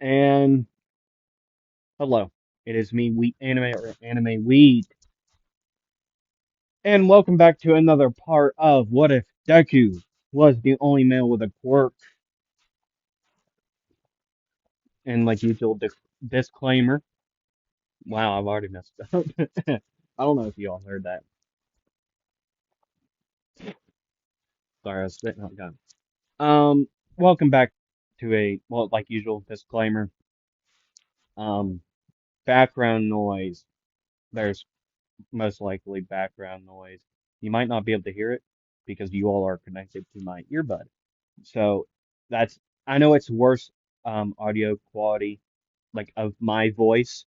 And hello, it is me, Anime Weed, and welcome back to another part of What If Deku was the only male with a quirk. And like usual, disclaimer. Wow, I've already messed up. I don't know if you all heard that. Sorry, I was spitting out gun. Welcome back to like usual, disclaimer. Um, background noise. There's most likely background noise. You might not be able to hear it because you all are connected to my earbud. So that's I know it's worse audio quality like of my voice,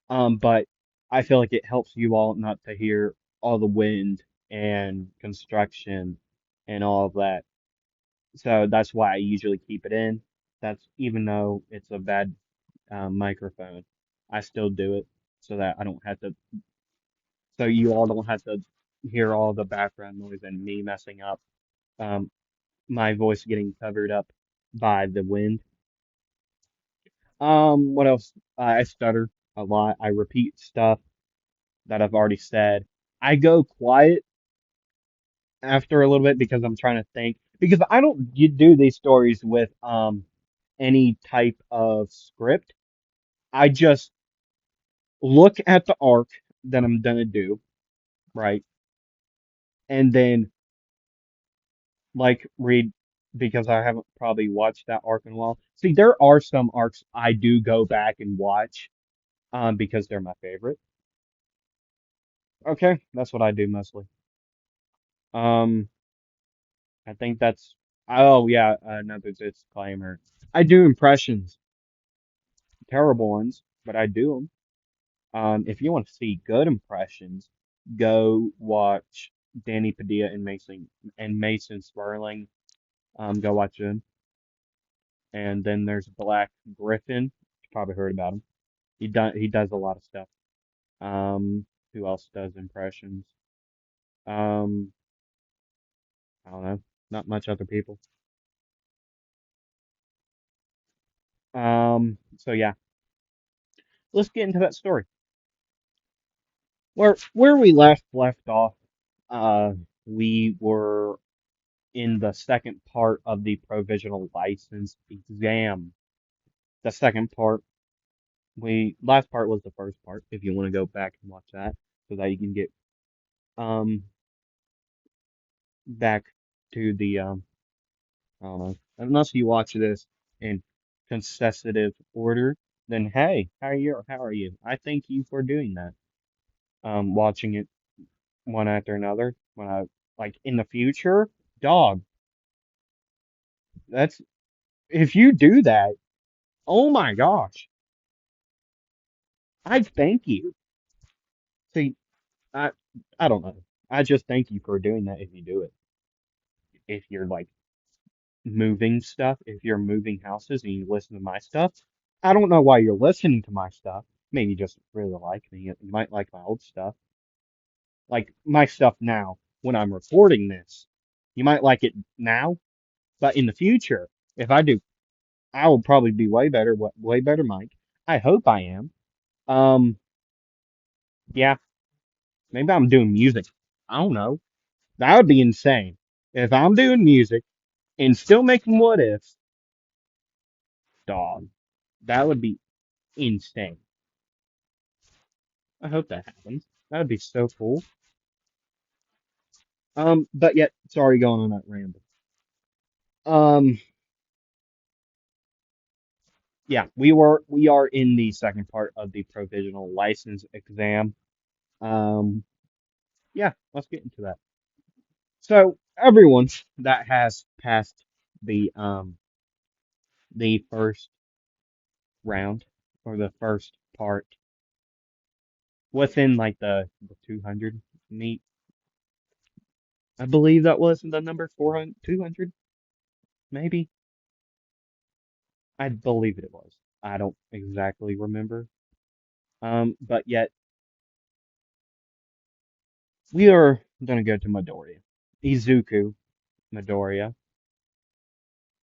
but I feel like it helps you all not to hear all the wind and construction and all of that. So that's why I usually keep it in. That's even though it's a bad microphone, I still do it so that I don't have to, so you all don't have to hear all the background noise and me messing up, um, my voice getting covered up by the wind. What else? I stutter a lot. I repeat stuff that I've already said. I go quiet after a little bit because I'm trying to think. Because I don't you do these stories with any type of script. I just look at the arc that I'm gonna do, right? And then like read because I haven't probably watched that arc in a while. See, there are some arcs I do go back and watch because they're my favorite. Okay, that's what I do mostly. Um, I think that's. Oh yeah, another disclaimer. I do impressions, terrible ones, but I do them. If you want to see good impressions, go watch Danny Padilla and Mason Sperling. Go watch them. And then there's Black Griffin. You probably heard about him. He does a lot of stuff. Who else does impressions? Um, I don't know. Not much other people. So yeah, let's get into that story. Where we left off, uh, we were in the second part of the provisional license exam. The second part, we last part was the first part. If you want to go back and watch that, so that you can get um back to the I don't know. Unless you watch this in consecutive order, then hey, how are you? I thank you for doing that. Watching it one after another. When I like in the future, dog. That's if you do that, oh my gosh, I thank you. See, I I don't know. I just thank you for doing that if you do it. If you're like moving stuff, if you're moving houses and you listen to my stuff, I don't know why you're listening to my stuff. Maybe you just really like me. You might like my old stuff, like my stuff now when I'm recording this. You might like it now, but in the future, if I do, I will probably be way better, way better, Mike. I hope I am. Um, yeah, maybe I'm doing music. I don't know. That would be insane. If I'm doing music and still making what ifs, dog, that would be insane. I hope that happens. That would be so cool. But yet, sorry, going on that ramble. Um, yeah, we are in the second part of the provisional license exam. Um, yeah, let's get into that. So everyone that has passed the first round or the first part within like the 200 meet, I believe that was the number 400, 200, maybe. I believe it was. I don't exactly remember. But yet we are gonna go to Midoriya, Izuku Midoriya,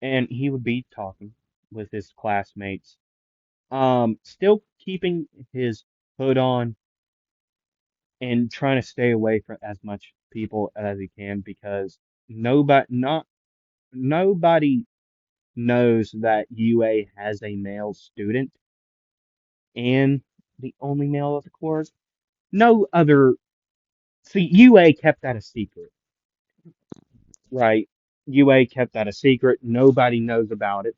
and he would be talking with his classmates. Still keeping his hood on and trying to stay away from as much people as he can because nobody knows that UA has a male student and the only male of the course. No other. See, UA kept that a secret, right? UA kept that a secret. Nobody knows about it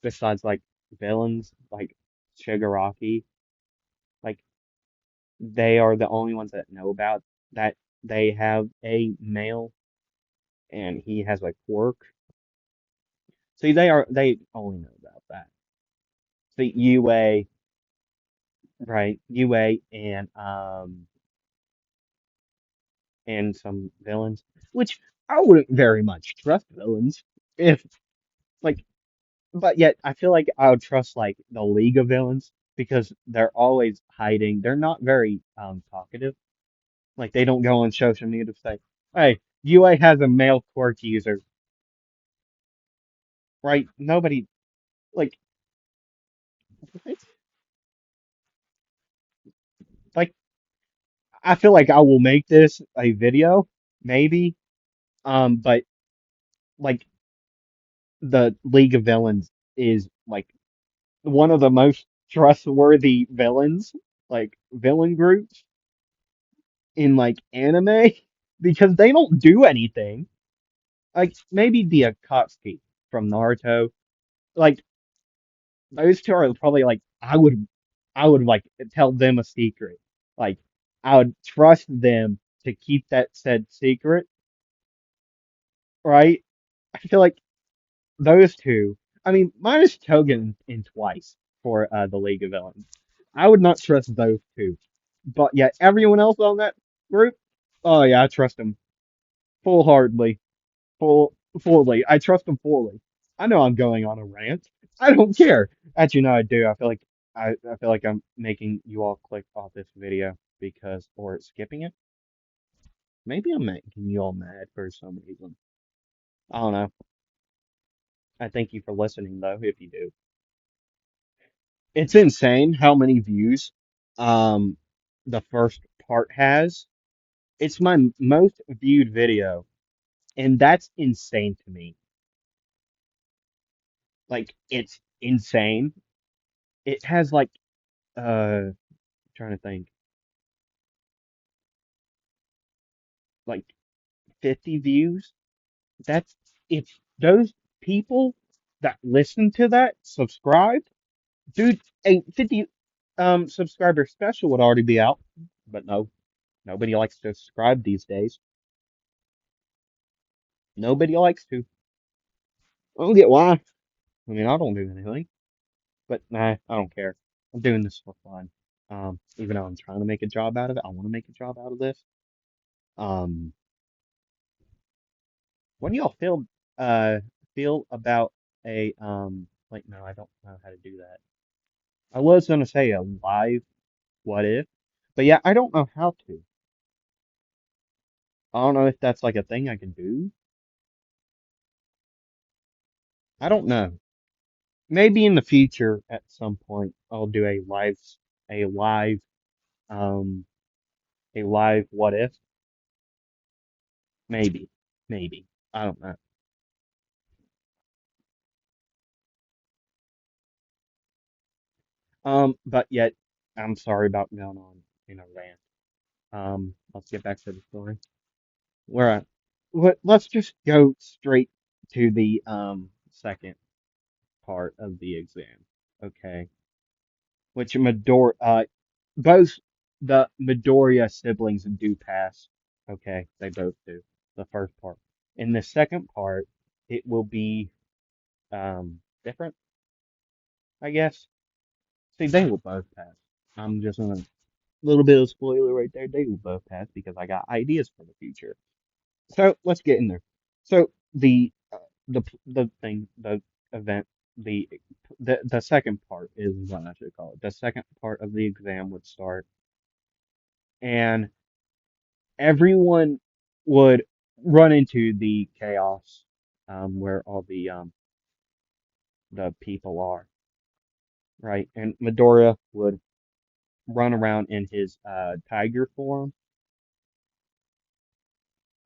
besides like villains like Shigaraki. Like they are the only ones that know about that they have a male and he has a quirk. See, they only know about that. See, UA, right? UA and some villains, which I wouldn't very much trust villains if like, but yet I feel like I would trust like the League of Villains because they're always hiding. They're not very talkative. Like they don't go on social media to say, "Hey, UA has a male quirk user," right? Nobody like like I feel like I will make this a video maybe, but like the League of Villains is like one of the most trustworthy villains, like villain groups in like anime because they don't do anything. Like maybe the Akatsuki from Naruto, like those two are probably like I would like tell them a secret. Like I would trust them to keep that said secret, right? I feel like those two. I mean, minus Togen in twice for the League of Villains. I would not trust those two, but yet everyone else on that group, oh yeah, I trust them full heartedly, fully. I trust them fully. I know I'm going on a rant. I don't care. Actually, no, I do. I feel like I'm making you all click off this video because or skipping it. Maybe I'm making you all mad for some reason. I don't know. I thank you for listening though, if you do. It's insane how many views um the first part has. It's my most viewed video, and that's insane to me. Like it's insane. It has like trying to think, like 50 views. That's if those people that listen to that subscribe, dude, a 50 subscriber special would already be out. But no, nobody likes to subscribe these days. Nobody likes to. I don't get why. I mean, I don't do anything, but nah, I don't care. I'm doing this for fun. Even though I'm trying to make a job out of it, I want to make a job out of this. Um, what do y'all uh feel about a like no, I don't know how to do that. I was gonna say a live what if, but yeah, I don't know how to. I don't know if that's like a thing I can do. I don't know. Maybe in the future at some point I'll do a live um a live what if. Maybe. Maybe. I don't know. But yet I'm sorry about going on in a rant. Let's get back to the story. Where let's just go straight to the second part of the exam. Okay. Which both the Midoriya siblings do pass. Okay, they both do. The first part. In the second part, it will be different, I guess. See, they will both pass. I'm just gonna little bit of spoiler right there. They will both pass because I got ideas for the future. So let's get in there. So the event, the the second part is what I should call it. The second part of the exam would start, and everyone would run into the chaos, where all the people are. right? And Midoriya would run around in his tiger form,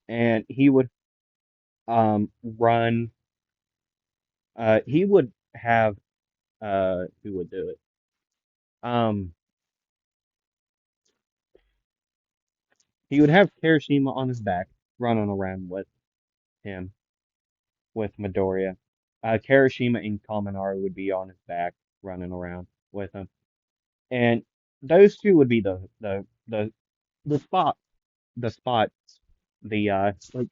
and he would run. He would have who would do it? Um, he would have Kirishima on his back, running around with him with Midoriya. Kirishima and Kaminari would be on his back, running around with him, and those two would be the spot the spots. The like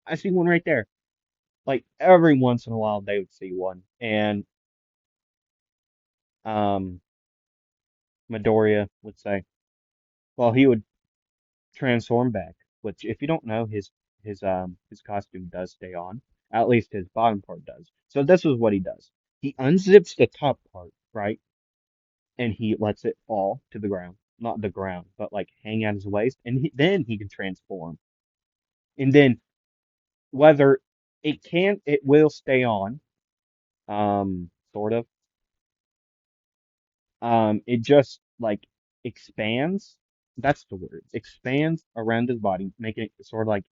I see one right there. Like every once in a while they would see one, and um Midoriya would say, well, he would transform back. Which, if you don't know, his costume does stay on. At least his bottom part does. So this is what he does. He unzips the top part, right, and he lets it fall to the ground. Not the ground, but like hang out his waist, and then he can transform. And then whether it will stay on, sort of. It just like expands. That's the word. Expands around his body, making it sort of like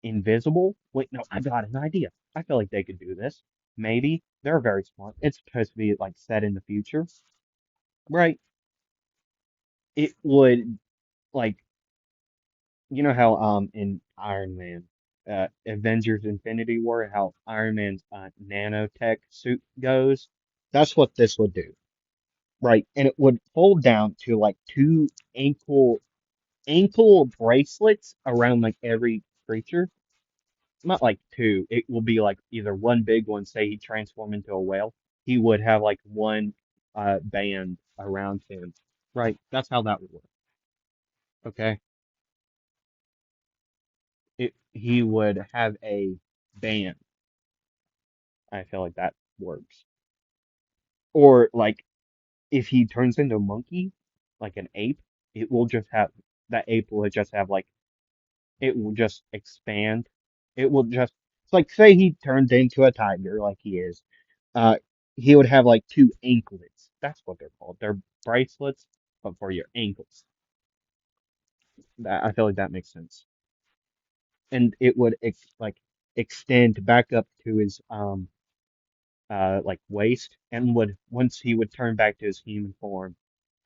invisible. Wait, no, I got an idea. I feel like they could do this. Maybe they're very smart. It's supposed to be like set in the future, right? It would like how in Iron Man, Avengers Infinity War, how Iron Man's nanotech suit goes. That's what this would do, right? And it would fold down to like two ankle bracelets around like every creature. Not like two. It will be like either one big one, say he transformed into a whale, he would have like one band around him. Right. That's how that would work. Okay. He would have a band. I feel like that works. Or like if he turns into a monkey, like an ape, it will just have that ape will just have like it will just expand. It will just it's like say he turns into a tiger like he is. Uh he would have like two anklets. That's what they're called. They're bracelets, but for your ankles. I feel like that makes sense. And it would like extend back up to his like waist and would once he would turn back to his human form,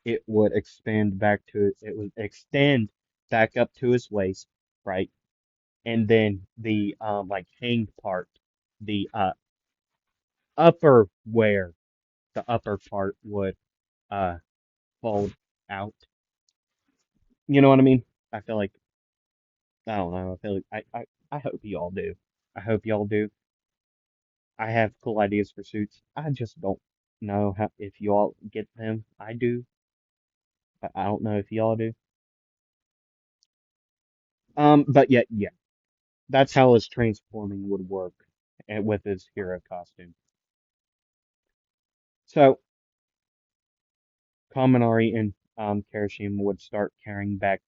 it would extend back up to his waist, right? And then the like hanged part, the upper where the upper part would uh fold out. You know what I mean? I feel like I don't know. I feel like I hope you all do. I hope y'all do. I have cool ideas for suits. I just don't know how if you all get them. I do, but I don't know if y'all do. But yeah, that's how his transforming would work with his hero costume. So Kaminari and Kirishima would start carrying back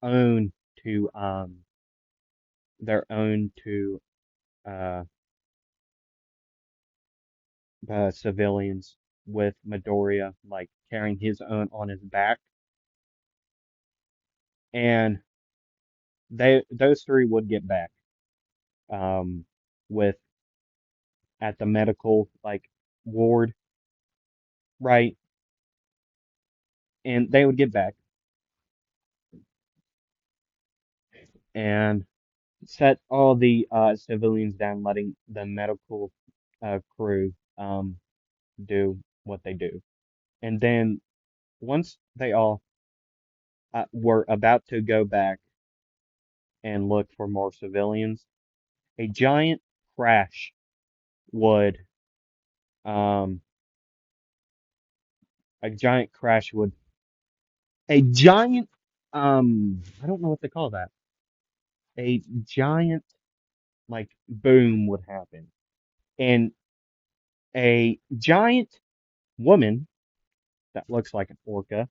own to their own to uh, civilians with Midoriya like carrying his own on his back, and those three would get back um, with at the medical like ward, right? And they would get back and set all the civilians down, letting the medical crew do what they do. And then once they all were about to go back and look for more civilians, a giant crash would um a giant crash would a giant I don't know what to call that. A giant like boom would happen. And a giant woman that looks like an orca.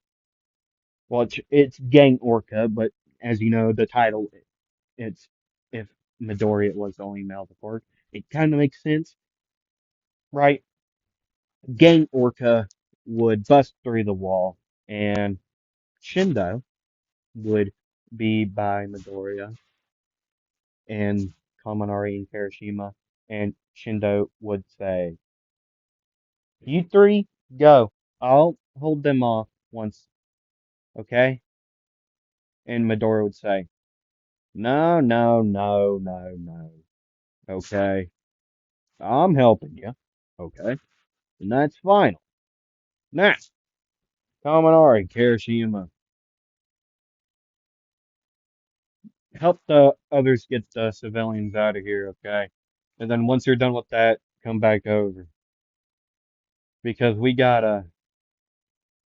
Well, it's gang orca, but as you know, the title it's if Midoriya was the only male before, it kind of makes sense, right? Gang Orca would bust through the wall, and Shindo would be by Midoriya and Kaminari and Kirishima, and Shindo would say, "You three, go. I'll hold them off once, okay?" And Midoriya would say, "No, no, no, no, no. Okay, I'm helping you. Okay, and that's final. Now, Kaminari, Kirishima, help the others get the civilians out of here, okay? And then once you're done with that, come back over because we got a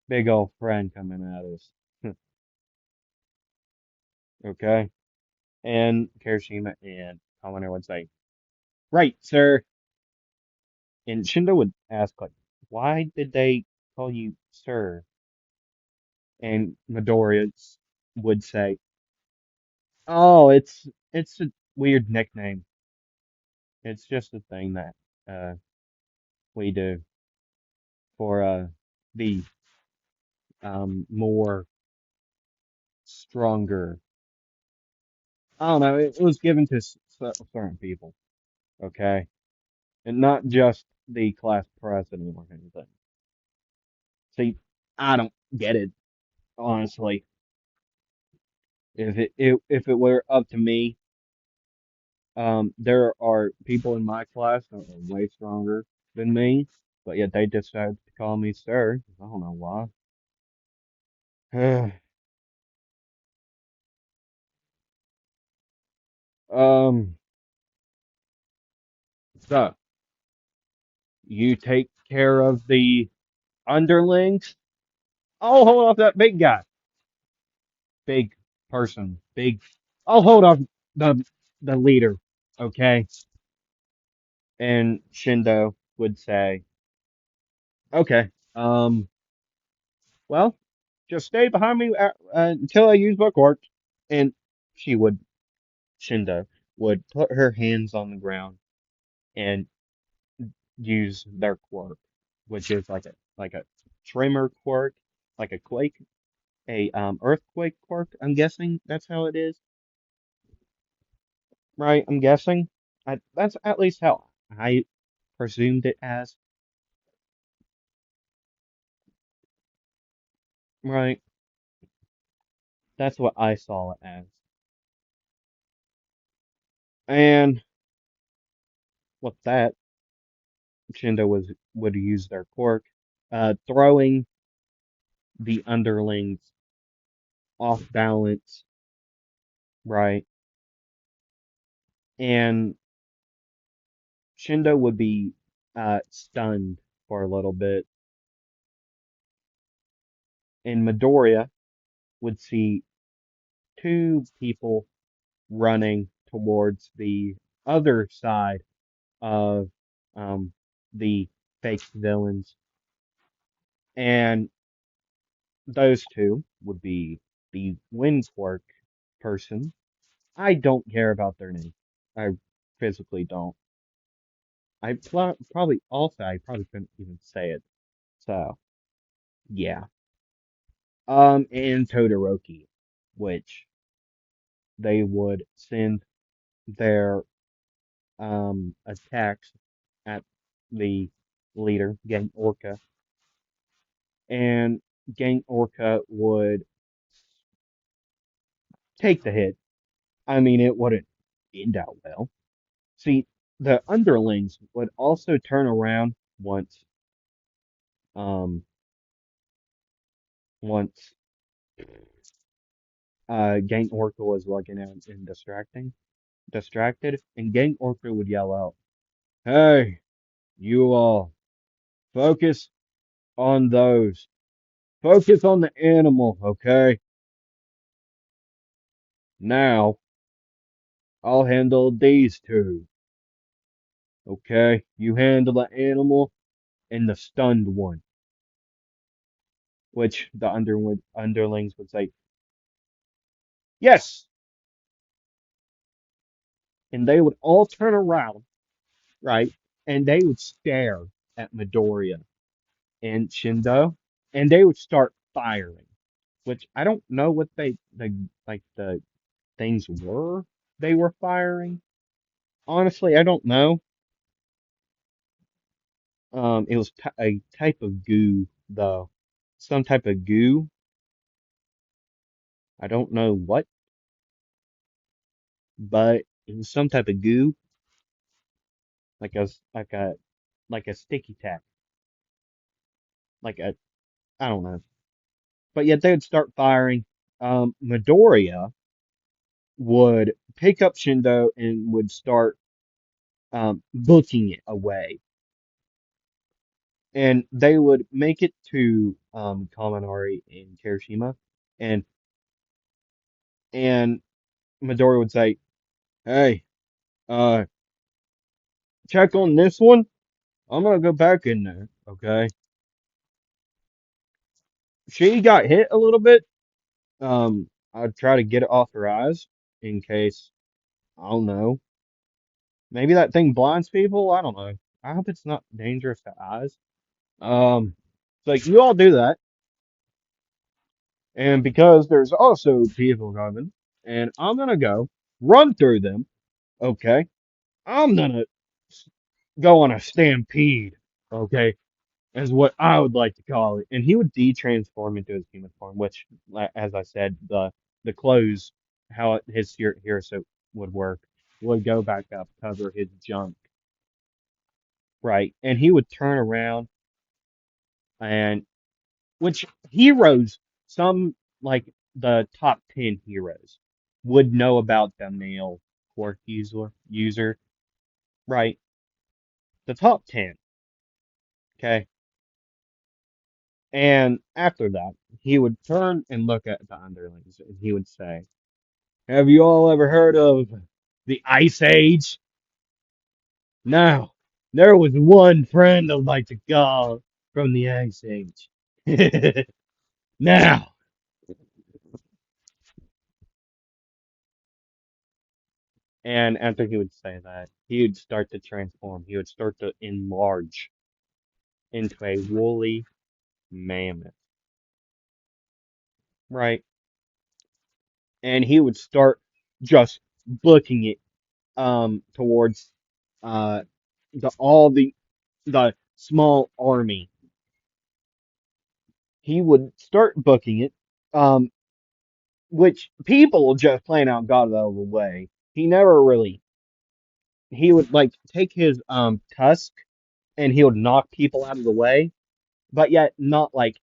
big old friend coming at us, okay?" And Kirishima and Kaminari would say, "Right, sir." And Shindo would ask, like, "Why did they call you sir?" And Midoriya would say, "Oh, it's a weird nickname. It's just a thing that uh we do for the more stronger. I don't know. It was given to certain people, okay, and not just the class president or anything. See, I don't get it honestly. If it were up to me, there are people in my class that are way stronger than me, but yet they decided to call me sir. I don't know why. Um, so you take care of the underlings. I'll hold off that big guy, big person, big. I'll hold off the the leader, okay? And Shindo would say, "Okay, well, just stay behind me until I use my quirk." And she would, Shindo would put her hands on the ground and use their quirk, which is like a tremor quirk, like a quake, a earthquake quirk. I'm guessing that's how it is, right? I'm guessing. That's at least how I presumed it as, right? That's what I saw it as. And with that, Shindo would use their quirk, throwing the underlings off balance, right? And Shindo would be stunned for a little bit, and Midoriya would see two people running towards the other side of um, the fake villains, and those two would be the Windquark person. I don't care about their name. I physically don't. I probably couldn't even say it. So yeah. And Todoroki, which they would send their attacks at the leader, Gang Orca, and Gang Orca would take the hit. I mean, it wouldn't end out well. See, the underlings would also turn around um, once Gang Orca was looking at and distracted, and Gang Orca would yell out, "Hey, you all, focus on those. Focus on the animal, okay? Now, I'll handle these two, okay? You handle the animal and the stunned one," which the underlings would say, "Yes!" And they would all turn around, right? And they would stare at Midoriya. and Shindo, and they would start firing, which I don't know what the things were they were firing. Honestly, I don't know. It was a type of goo, though. Some type of goo. I don't know what, but it was some type of goo, like a like a like a sticky tack, like a I don't know. But yet they would start firing. Midoriya would pick up Shindo and would start booking it away, and they would make it to Kaminari and Kirishima, and and Midoriya would say, "Hey, uh, check on this one. I'm gonna go back in there, okay?" She got hit a little bit. I'd try to get it off her eyes in case, I don't know. Maybe that thing blinds people. I don't know. I hope it's not dangerous to eyes. So like you all do that, and because there's also people coming, and I'm gonna go run through them. Okay, I'm gonna go on a stampede. Okay, is what I would like to call it. And he would de-transform into his human form, which, as I said, the clothes, how his hero suit would work, would go back up, cover his junk, right? And he would turn around and which heroes, some like the top 10 heroes would know about the male quirk user, right? The top 10, okay? And after that, he would turn and look at the underlings and he would say, have you all ever heard of the Ice Age? No. There was one friend I'd like to call from the Ice Age. Now. And after he would say that, he would start to transform. He would start to enlarge into a woolly mammoth, right? And he would start just booking it towards uh the small army. He would start booking it, um, which people just plain out got out of the way. He never really. He would like take his tusk and he would knock people out of the way, but yet not like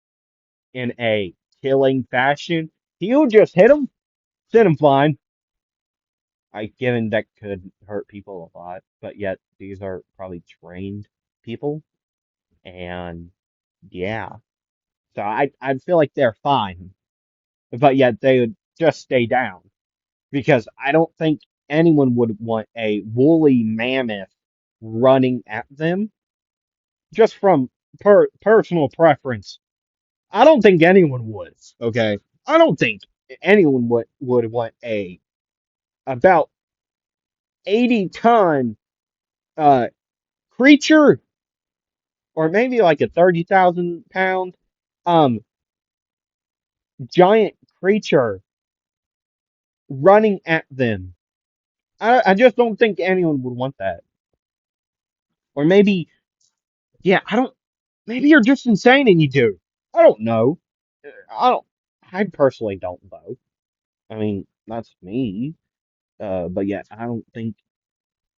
in a killing fashion. He would just hit them, send them flying. I given that could hurt people a lot, but yet these are probably trained people, and yeah, so I feel like they're fine, but yet they would just stay down because I don't think anyone would want a woolly mammoth running at them just from personal preference. I don't think anyone would. Okay, I don't think anyone would want a about 80-ton uh creature or maybe like a 30,000 pound um giant creature running at them. I just don't think anyone would want that. Or maybe, yeah, I don't. Maybe you're just insane and you do. I don't know. I don't. I personally don't though. I mean, that's me. But yeah, I don't think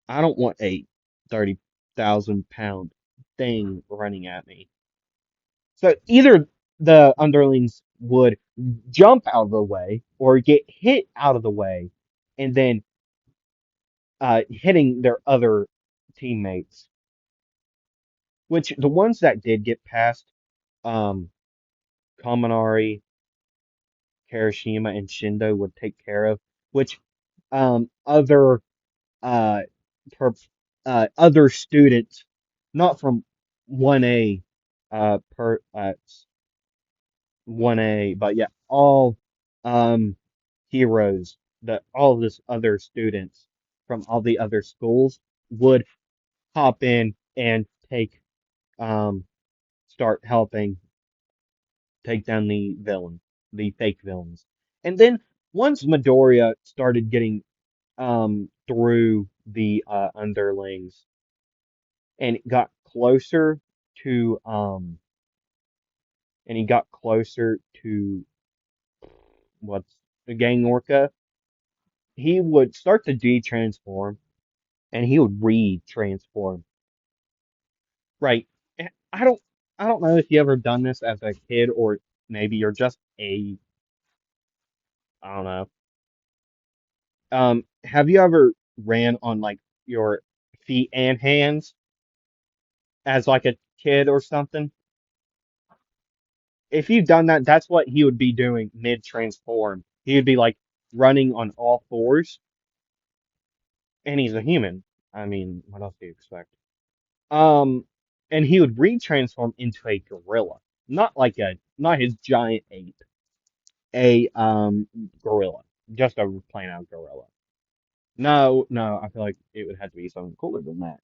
I don't want a 30,000 pound thing running at me. So either the underlings would jump out of the way or get hit out of the way, and then hitting their other teammates. Which the ones that did get past um, Kaminari, Kirishima, and Shindo would take care of. Which other uh, per, other students, not from 1A per 1A, but yeah, all heroes that all of this other students from all the other schools would hop in and take um start helping take down the villain, the fake villains. And then once Midoriya started getting through the underlings and it got closer to and he got closer to what's the gang Orca, he would start to de-transform and he would re-transform. Right. I don't I don't know if you ever done this as a kid or maybe you're just a I don't know. Have you ever ran on like your feet and hands as like a kid or something? If you've done that, that's what he would be doing mid transform. He would be like running on all fours, and he's a human. I mean, what else do you expect? Um, and he would retransform into a gorilla, not his giant ape, a gorilla, just a plain out gorilla. No, no, I feel like it would have to be something cooler than that.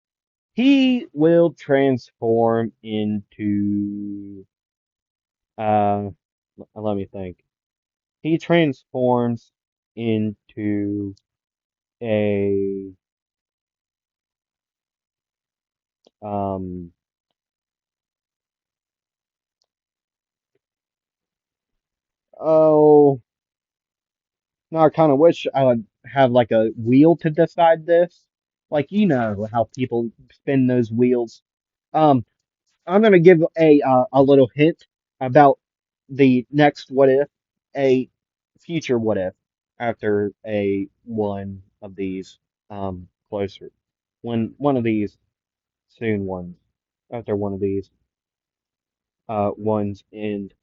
He will transform into let me think. He transforms into a um oh no, I kind of wish I would have like a wheel to decide this. Like you know how people spin those wheels. Um, I'm gonna give a little hint about the next what if, a future what if after a one of these closer. When one of these soon ones after one of these ones end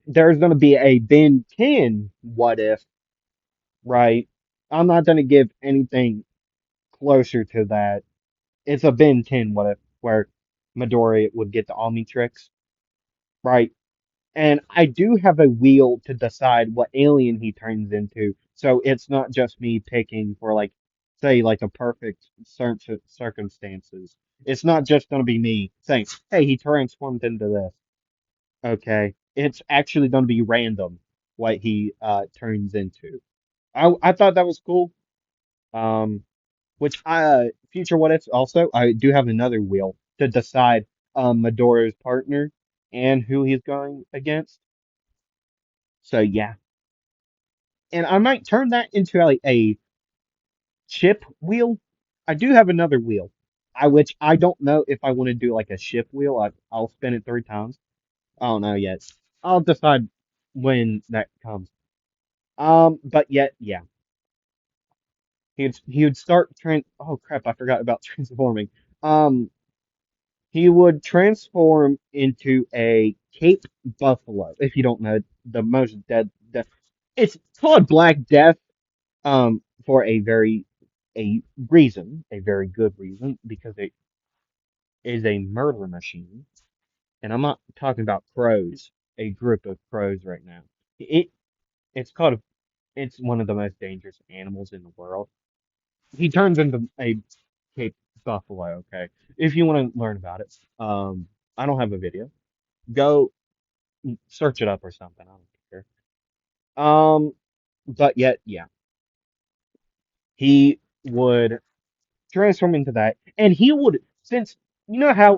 there's gonna be a Ben 10 what if, right? I'm not gonna give anything closer to that. It's a Ben 10 what if where Midori would get the Omnitrix, right? And I do have a wheel to decide what alien he turns into. So it's not just me picking for like, say, like a perfect circumstances. It's not just going to be me saying, hey, he transformed into this. Okay. It's actually going to be random what he turns into. I thought that was cool. Um, which future what ifs also, I do have another wheel to decide Madora's partner and who he's going against. So yeah, and I might turn that into a ship wheel. I do have another wheel, which I don't know if I want to do like a ship wheel. I'll spin it 3 times. I don't know yet. I'll decide when that comes. But yet, yeah, he would start Oh crap, I forgot about transforming. Um, he would transform into a Cape Buffalo. If you don't know, the most dead. It's called Black Death for a reason, a very good reason, because it is a murder machine. And I'm not talking about crows, a group of crows right now. It it's called it's one of the most dangerous animals in the world. He turns into a Cape buffalo, okay? If you want to learn about it, I don't have a video. Go search it up or something. I don't care. But yet, yeah, he would transform into that, and he would since you know how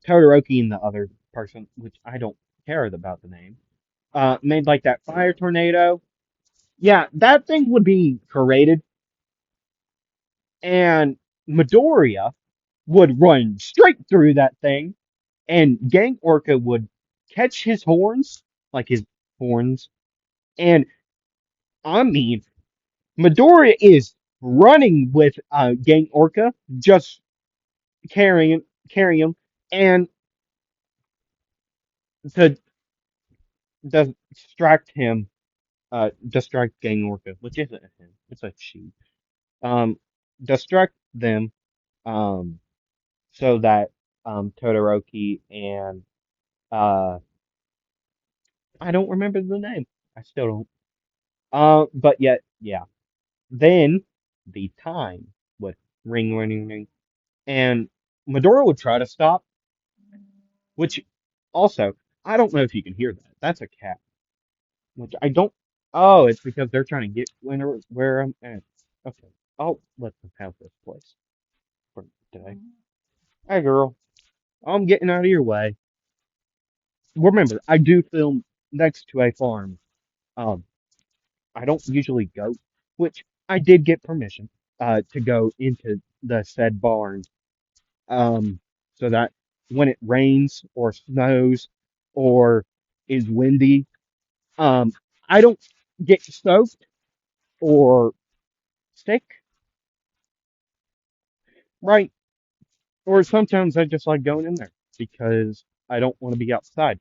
Todoroki and the other person, which I don't care about the name, made like that fire tornado. Yeah, that thing would be created, and Midoriya would run straight through that thing, and Gang Orca would catch his horns, like his horns, and I mean Midoriya is running with Gang Orca, just carrying him, and to distract him, distract Gang Orca, which isn't a him, it's a she. Um, distract them, um, so that Todoroki and uh, I don't remember the name. I still don't. But yet, yeah. Then the time would ring, ring, ring, ring, And Medora would try to stop, which also, I don't know if you can hear that. That's a cat, which I don't. Oh, it's because they're trying to get where I'm at. Okay, I'll let them have this place for today. Hey, girl, I'm getting out of your way. Remember, I do film next to a farm. Um, I don't usually go, which I did get permission to go into the said barn so that when it rains or snows or is windy, um, I don't get soaked or sick, right? Or sometimes I just like going in there because I don't want to be outside.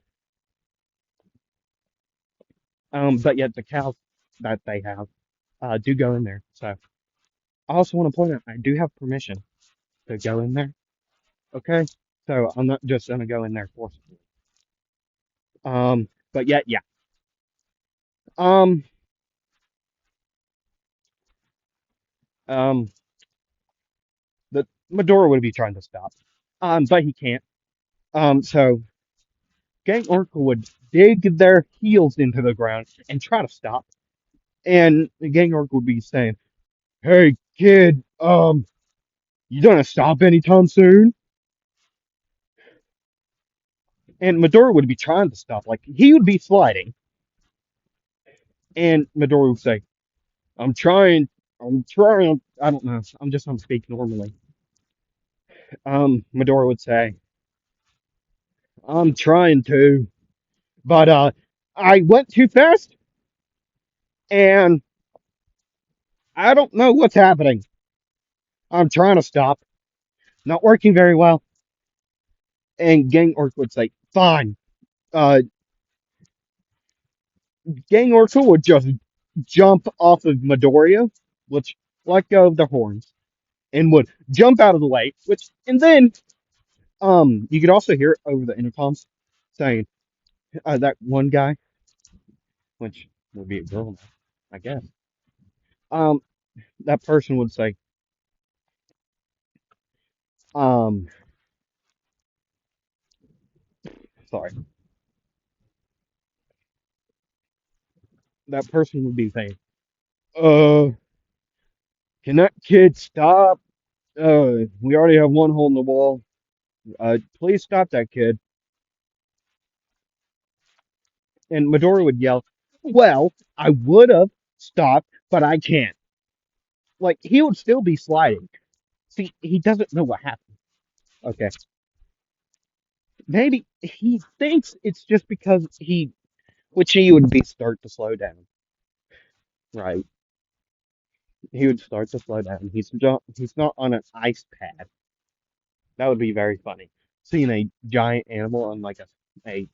But yet the cows that they have do go in there. So I also want to point out I do have permission to go in there. Okay, so I'm not just gonna go in there forcibly. But yet, yeah. Um, um, the Medora would be trying to stop. But he can't. So Gang Oracle would dig their heels into the ground and try to stop. And the Gang Oracle would be saying, "Hey, kid, you gonna stop anytime soon?" And Medora would be trying to stop. Like he would be sliding, and Medora would say, "I'm trying. I'm trying. I don't know. I'm just gonna speak normally." Medora would say, "I'm trying to, but I went too fast, and I don't know what's happening. I'm trying to stop. Not working very well." And Gang Orc would say, "Fine." Uh, Gang Orc would just jump off of Midoriya, which let go of the horns, and would jump out of the way. Which and then you could also hear it over the intercoms saying that one guy, which would be a girl now, I guess. Um, that person would say, um, sorry, that person would be saying, uh, can that kid stop? We already have one hole in the wall. Please stop that kid." And Midori would yell, "Well, I would have stopped, but I can't." Like, he would still be sliding. See, he doesn't know what happened. Okay. Maybe he thinks it's just because which he would be start to slow down. Right. He would start to slow down. He's not on an ice pad. That would be very funny. Seeing a giant animal on like a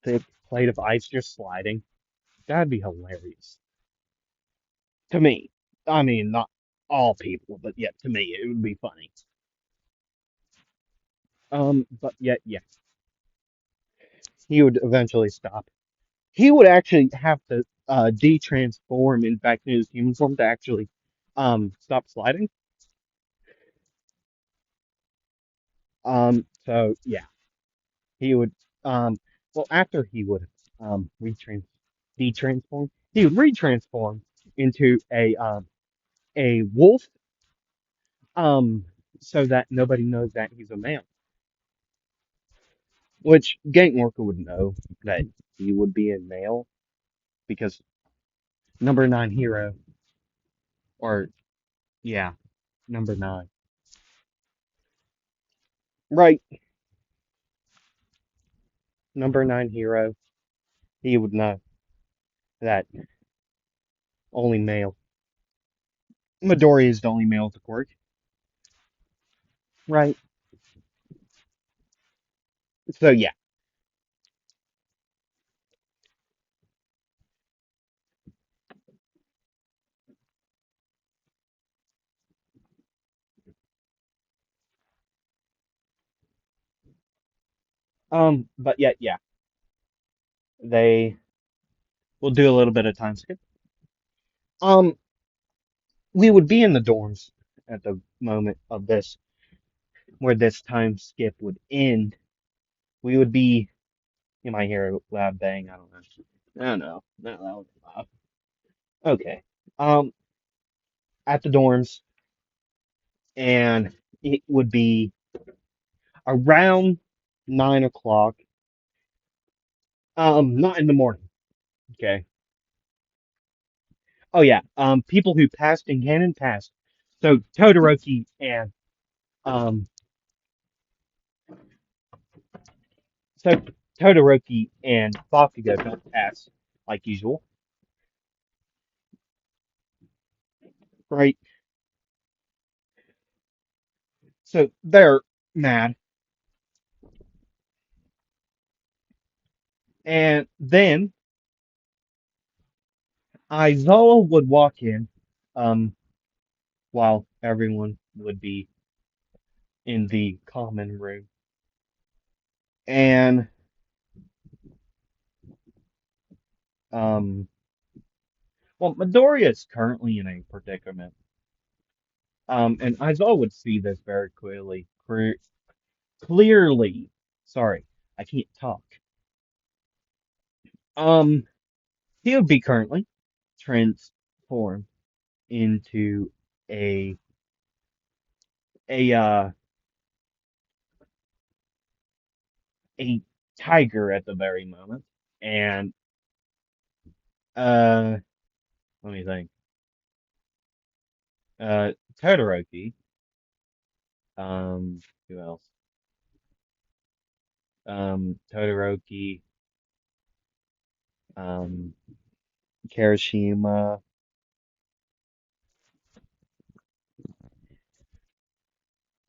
thick plate of ice just sliding. That'd be hilarious. To me. I mean, not all people, but yet to me, it would be funny. But yet, yeah, he would eventually stop. He would actually have to de-transform in back to his human form to actually stop sliding. So yeah, he would well after he would retrans de-transform, he would retransform into a wolf so that nobody knows that he's a male. Which Gank Worker would know that he would be a male because number nine hero, or yeah, number nine. Right, number nine hero, he would know that only male. Midori is the only male with the quirk. Right. So yeah. But yet, yeah, they will do a little bit of time skip. Um, we would be in the dorms at the moment of this, where this time skip would end, we would be. You might hear a loud bang. I don't know. I don't know. Not loud. Okay. Um, at the dorms, and it would be around 9 o'clock. Not in the morning. Okay. Oh yeah. People who passed in canon passed. So Todoroki and um, so Todoroki and Bakugo don't pass like usual, right? So they're mad, and then Aizawa would walk in, um, while everyone would be in the common room, and um, well, Midoriya is currently in a predicament. And Aizawa would see this very clearly. Sorry, I can't talk. Um, he would be currently transformed into a a uh a tiger at the very moment, and uh, let me think. Uh, Todoroki. Who else? Todoroki. Um, Kirishima,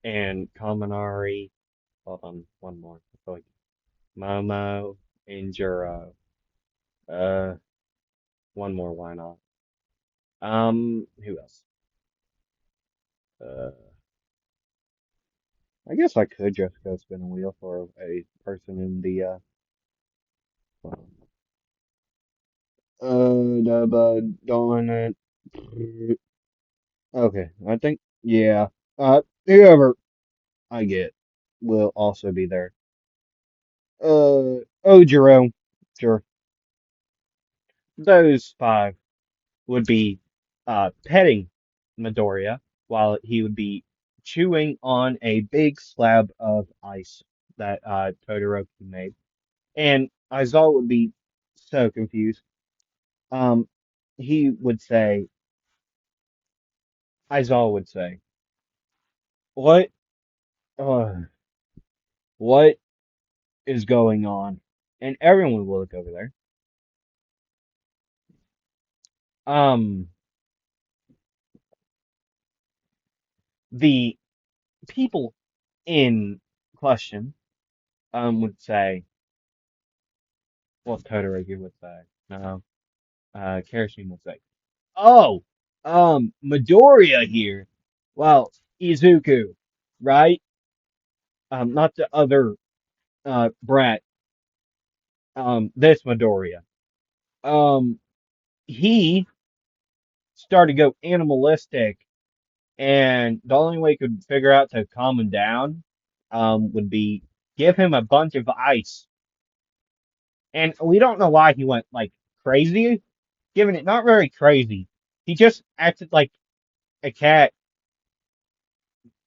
and Kaminari. Hold on, one more. I feel like Momo and Juro. Uh, one more. Why not? Who else? Uh, I guess I could just go spin a wheel for a person in the doing it. Okay, I think yeah. Whoever I get will also be there. Ojiro, sure. Those five would be petting Midoriya while he would be chewing on a big slab of ice that Todoroki made. And Aizawa would be so confused. Um, he would say, Aizawa would say, "What? Uh, what is going on?" And everyone will look over there. Um, the people in question would say, well, Todoroki would say, no, Kirishima would say, "Oh, Midoriya here. Well, Izuku, right? Not the other brat. This Midoriya. Um, he started to go animalistic, and the only way he could figure out to calm him down, would be give him a bunch of ice. And we don't know why he went like crazy, giving it not very crazy. He just acted like a cat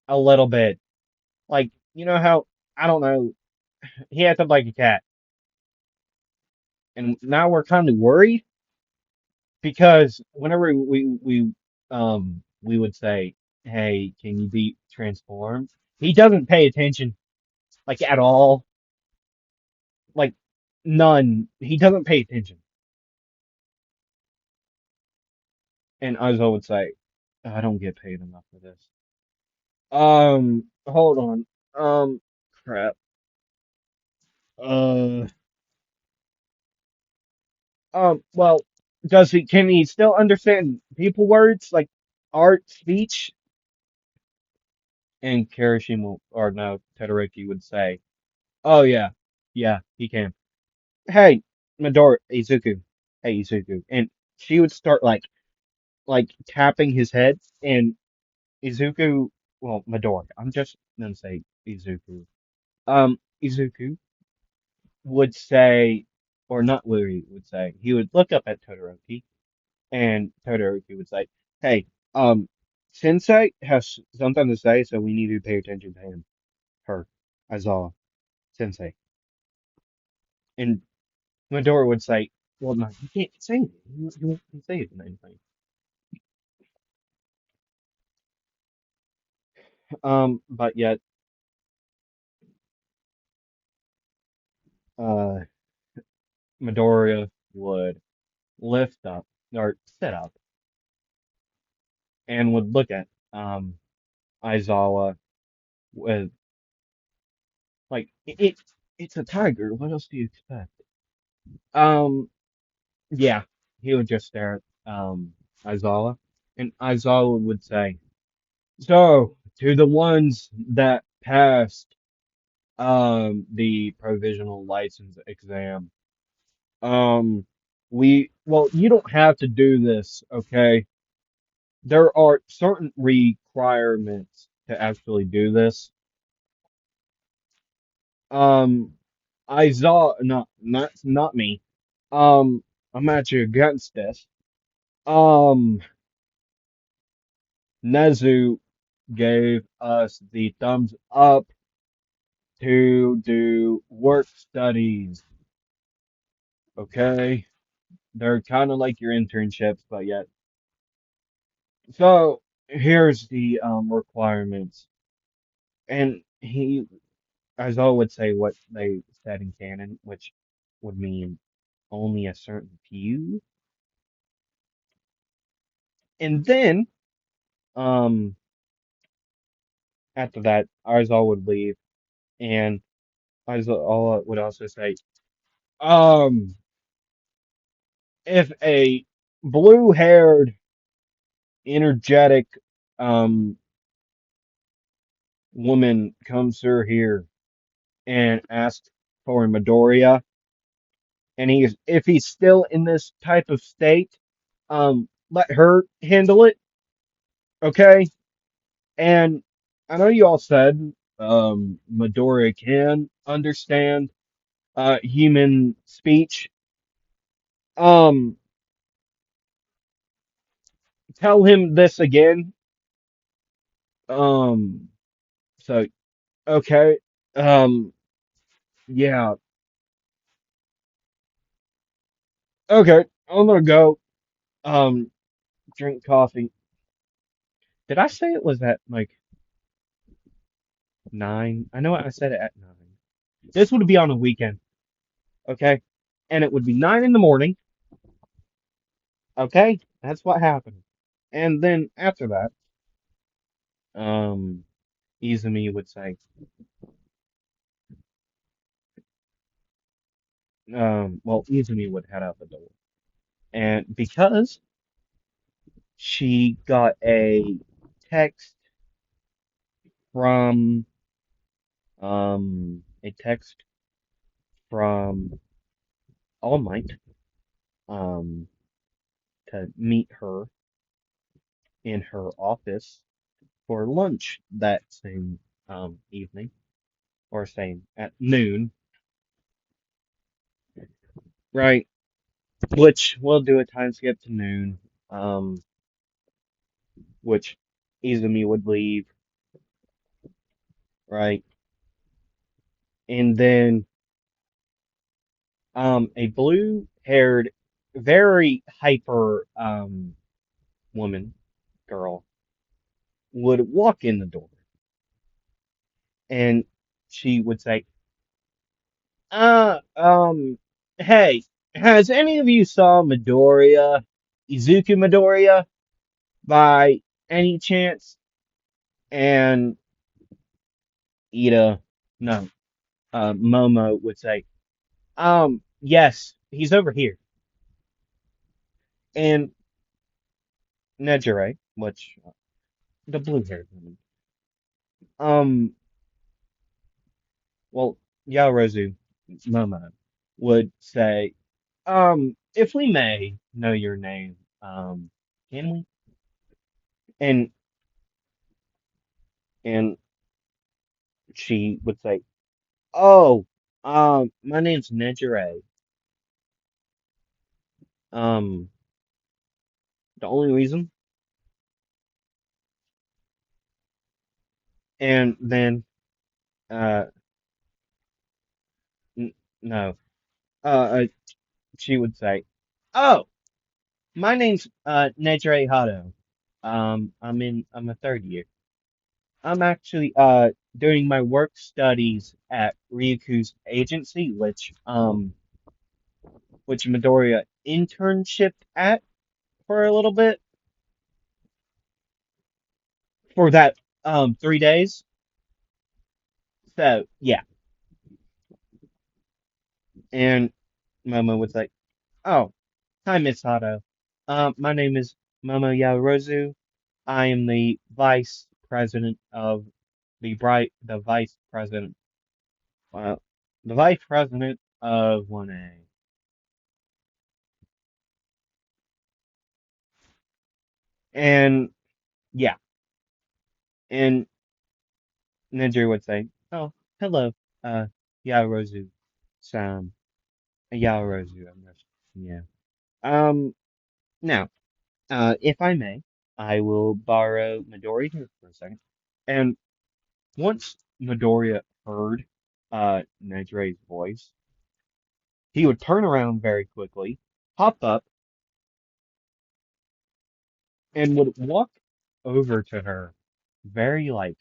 a little bit. Like, you know how, I don't know, he acted like a cat. And now we're kind of worried because whenever we would say, "Hey, can you be transformed?" He doesn't pay attention like at all, like none. He doesn't pay attention. And Aizo would say, "I don't get paid enough for this." Hold on. Crap. Uh, well, can he still understand people words like art, speech? And Kirishima, or no, Todoroki would say, "Oh yeah, yeah, he can." Hey, Midori, Izuku, hey Izuku, and she would start like tapping his head, and Izuku, well, Midori, I'm just then say Izuku. Izuku would say, or not Louis would say, he would look up at Todoroki, and Todoroki would say, "Hey, Sensei has something to say, so we need to pay attention to him, her, Aizawa, Sensei." And Midori would say, "Well, no, you can't say anything. You won't say anything." But yet, uh, Midoriya would lift up or sit up and would look at Aizawa with like it's a tiger. What else do you expect? Um, yeah, he would just stare at Aizawa, and Aizawa would say, "So to the ones that passed the provisional license exam, well, you don't have to do this, okay? There are certain requirements to actually do this. Um, not me. Um, I'm actually against this. Um, Nezu gave us the thumbs up to do work studies. Okay, they're kind of like your internships, but yet. So here's the requirements, and he, as I would say, what they said in canon, which would mean only a certain few. And then, um, after that, Arzal would leave, and Arzal would also say, um, if a blue-haired, energetic, um, woman comes through here and asks for Midoriya, and if he's still in this type of state, let her handle it, okay? And I know you all said, Midoriya can understand human speech. Um, tell him this again. Um, so okay. Um, yeah. Okay. I'm gonna go. Um, drink coffee. Did I say it was at like 9? I know I said it at 9. This would be on a weekend, okay? And it would be 9 in the morning, okay? That's what happened. And then after that, um, Izumi would say, well, Izumi would head out the door. And because she got text from, a text from All Might, um, to meet her in her office for lunch that same, evening, or same at noon, right? Which we'll do a time skip to noon, um, which Izumi would leave, right? And then a blue-haired, very hyper woman, girl, would walk in the door, and she would say, uh, um, "Hey, has any of you saw Midoriya, Izuku Midoriya, by any chance?" And Ida, no, Momo would say, yes, he's over here. And Nejire, which the blue-haired woman, um, well, Yaorezu, Momo, would say, if we may know your name, can we? And and she would say, "Oh, my name's Nejire. Um, the only reason," and then, uh, n no, she would say, "Oh, my name's Nejire Hato. I'm a third year. I'm actually doing my work studies at Ryuku's agency, which Midoriya internship at for a little bit for that 3 days. So yeah, and Momo was like, "Oh, hi, Miss Hato. My name is Momo Yaoruzu. I am the vice president of the vice president, well, the vice president of 1A." And yeah, and Ninja would say, "Oh, hello, uh, Yaoruzu, Sam, Yaoruzu, I'm just, yeah. Um, Now, if I may, I will borrow Midori here for a second." And once Midoriya heard, Nejire's voice, he would turn around very quickly, hop up, and would walk over to her very, like,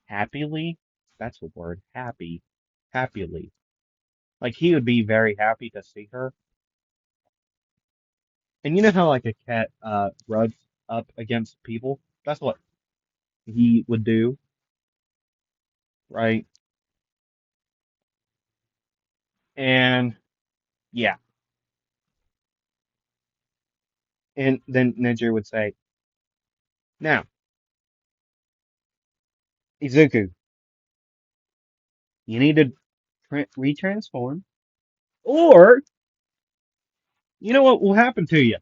happily. That's the word, happily. Like, he would be very happy to see her. And you know how, like, a cat, rubs up against people? That's what he would do, right? And, yeah. And then Neji would say, "Now, Izuku, you need to retransform, or you know what will happen to you."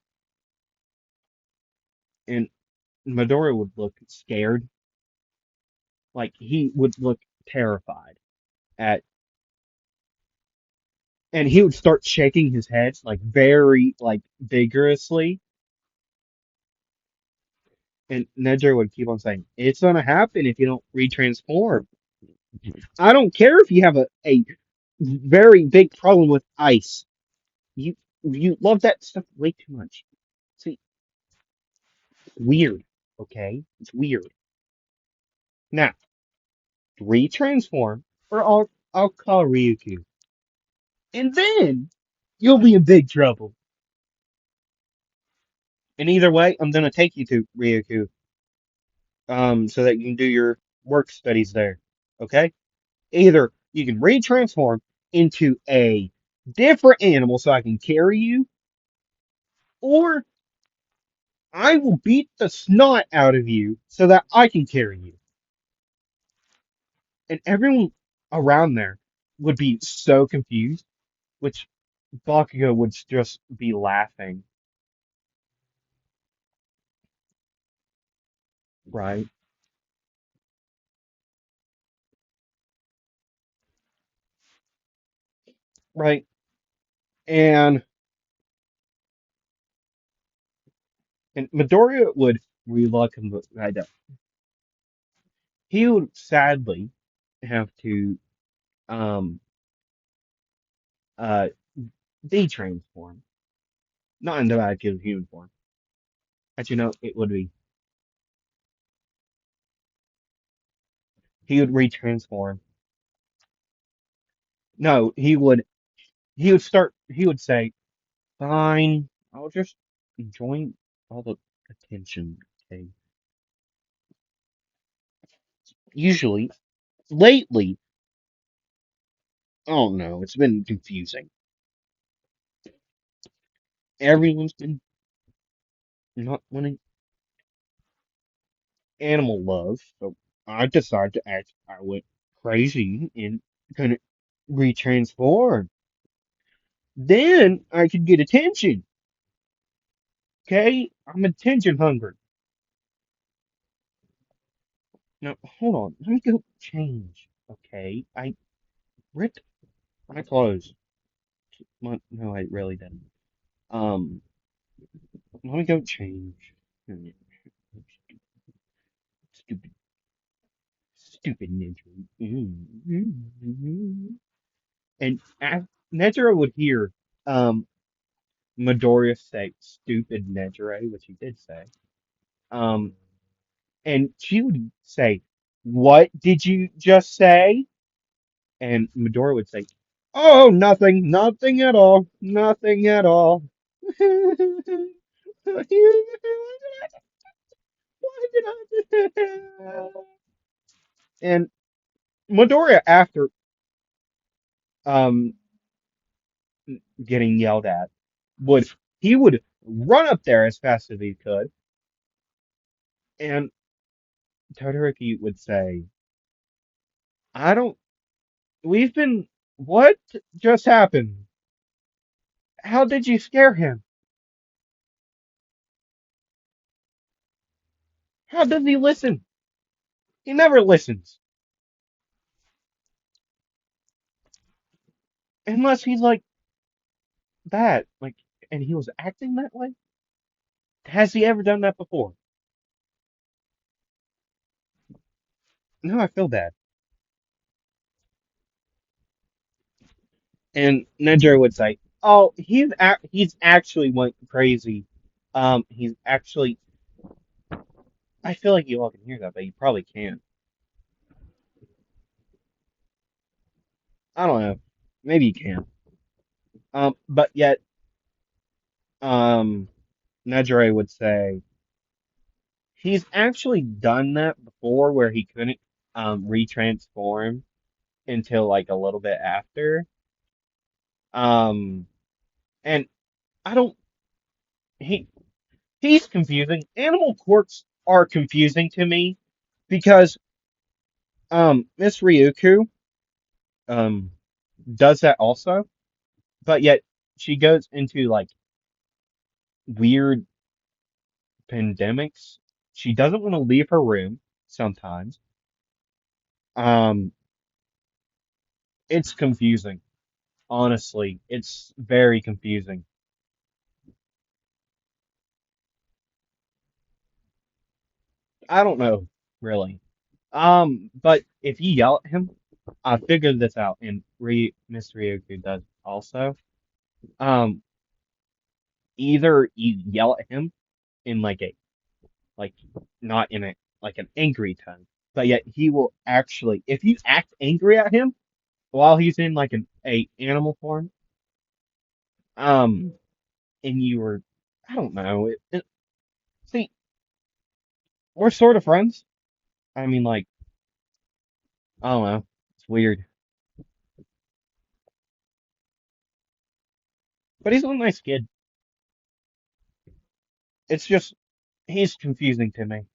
And Midori would look scared, like he would look terrified at, and he would start shaking his head like very like vigorously. And Neji would keep on saying, "It's gonna happen if you don't retransform. I don't care if you have a very big problem with ice. You you love that stuff way too much. See, weird, okay? It's weird. Now, retransform, or I'll call Ryukyu, and then you'll be in big trouble. And either way, I'm gonna take you to Ryukyu, so that you can do your work studies there. Okay? Either you can retransform into a different animal so I can carry you, or I will beat the snot out of you so that I can carry you." And everyone around there would be so confused, which Bakugo would just be laughing, right? Right. And Midoriya would reluctantly, he would sadly have to um uh de-transform, not into back his human form. As you know, it would be, he would retransform. No, he would say, "Fine, I'll just enjoy all the attention." Okay. Usually, lately, oh no, it's been confusing. Everyone's been not wanting animal love, so I decided to act. I went crazy and kind of retransform. Then I could get attention. Okay, I'm attention hungry. No, hold on. Let me go change. Okay, I ripped my clothes. No, I really didn't. Um, let me go change. Stupid, stupid ninja. And Nejiro would hear um Midoriya say "stupid Nejire," which he did say. Um, and she would say, "What did you just say?" And Midoriya would say, "Oh, nothing, nothing at all, nothing at all." Why did I? And Midoriya, after um getting yelled at, would he would run up there as fast as he could, and Todoroki would say, "I don't. We've been. What just happened? How did you scare him? How does he listen? He never listens unless he's like that. Like, and he was acting that way. Has he ever done that before? No, I feel bad." And Nedra would say, "Oh, he's actually went crazy. He's actually. I feel like you all can hear that, but you probably can't. I don't know. Maybe you can. But yet, um, Nedra would say he's actually done that before, where he couldn't retransform until like a little bit after. Um, and I don't. He he's confusing. Animal quirks are confusing to me because Miss Ryuku um does that also, but yet she goes into like weird pandemics. She doesn't want to leave her room sometimes. Um, it's confusing. Honestly, it's very confusing. I don't know, really. But if you yell at him, I figured this out, and Miss Ryuku does also. Um, either you yell at him in like not in a like an angry tone, but yet he will actually, if you act angry at him while he's in like a animal form, um, and you were, I don't know, see, we're sort of friends. I mean, like, I don't know, it's weird, but he's a nice kid. It's just he's confusing to me.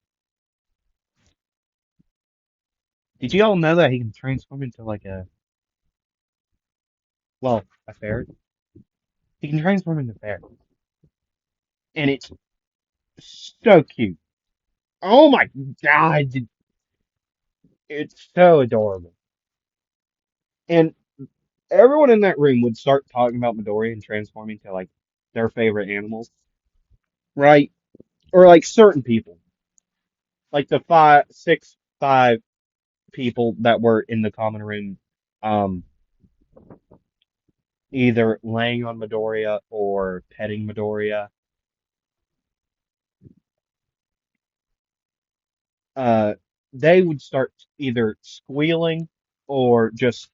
Did you all know that he can transform into like a ferret? He can transform into a ferret, and it's so cute. Oh my God, it's so adorable. And everyone in that room would start talking about Midori and transforming to like their favorite animals, right? Or like certain people, like the five people that were in the common room, um, either laying on Midoriya or petting Midoriya. Uh, they would start either squealing or just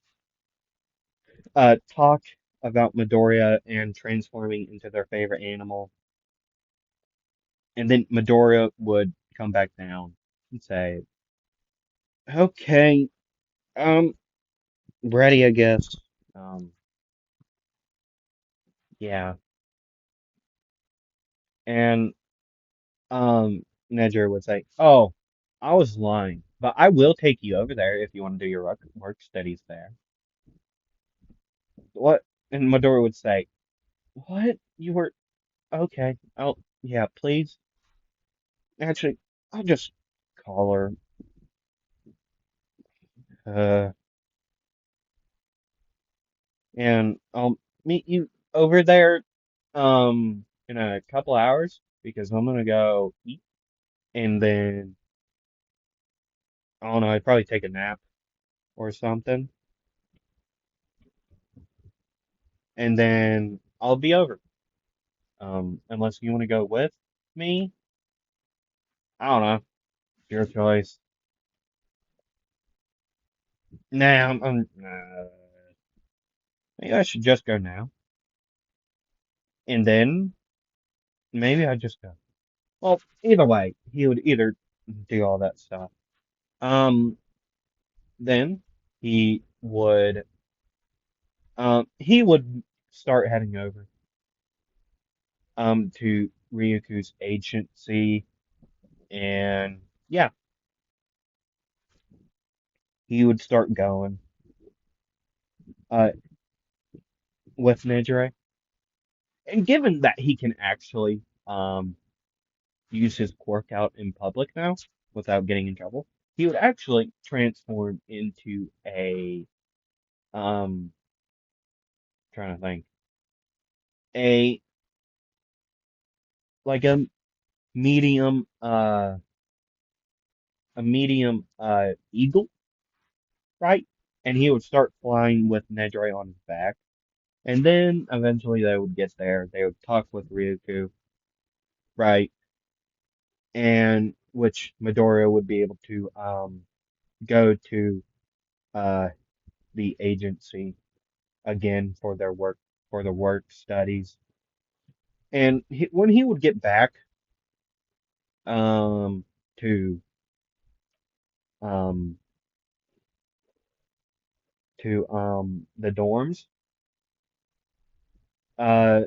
talk about Midoriya and transforming into their favorite animal, and then Midoriya would come back down and say, "Okay, um, ready, I guess." Um, yeah, and Nedger would say, "Oh, I was lying, but I will take you over there if you want to do your work studies there." What? And Midoriya would say, "What? You were okay? Oh, yeah, please. Actually, I'll just call her." Uh, and I'll meet you over there, in a couple hours because I'm gonna go eat and then I don't know, I'd probably take a nap or something, and then I'll be over. Unless you want to go with me, I don't know, your choice. Nah, maybe I should just go now, and then maybe I just go. Well, either way, he would either do all that stuff. Um, then he would start heading over to Ryuku's agency, and yeah, he would start going uh with Nejire. And given that he can actually use his quirk out in public now without getting in trouble, he would actually transform into a trying to think, a like medium a medium eagle, right? And he would start flying with Nejire on his back. And then eventually they would get there. They would talk with Ryuku, right? And which Midoriya would be able to go to uh the agency again for their work studies. And when he would get back um to um the dorms, uh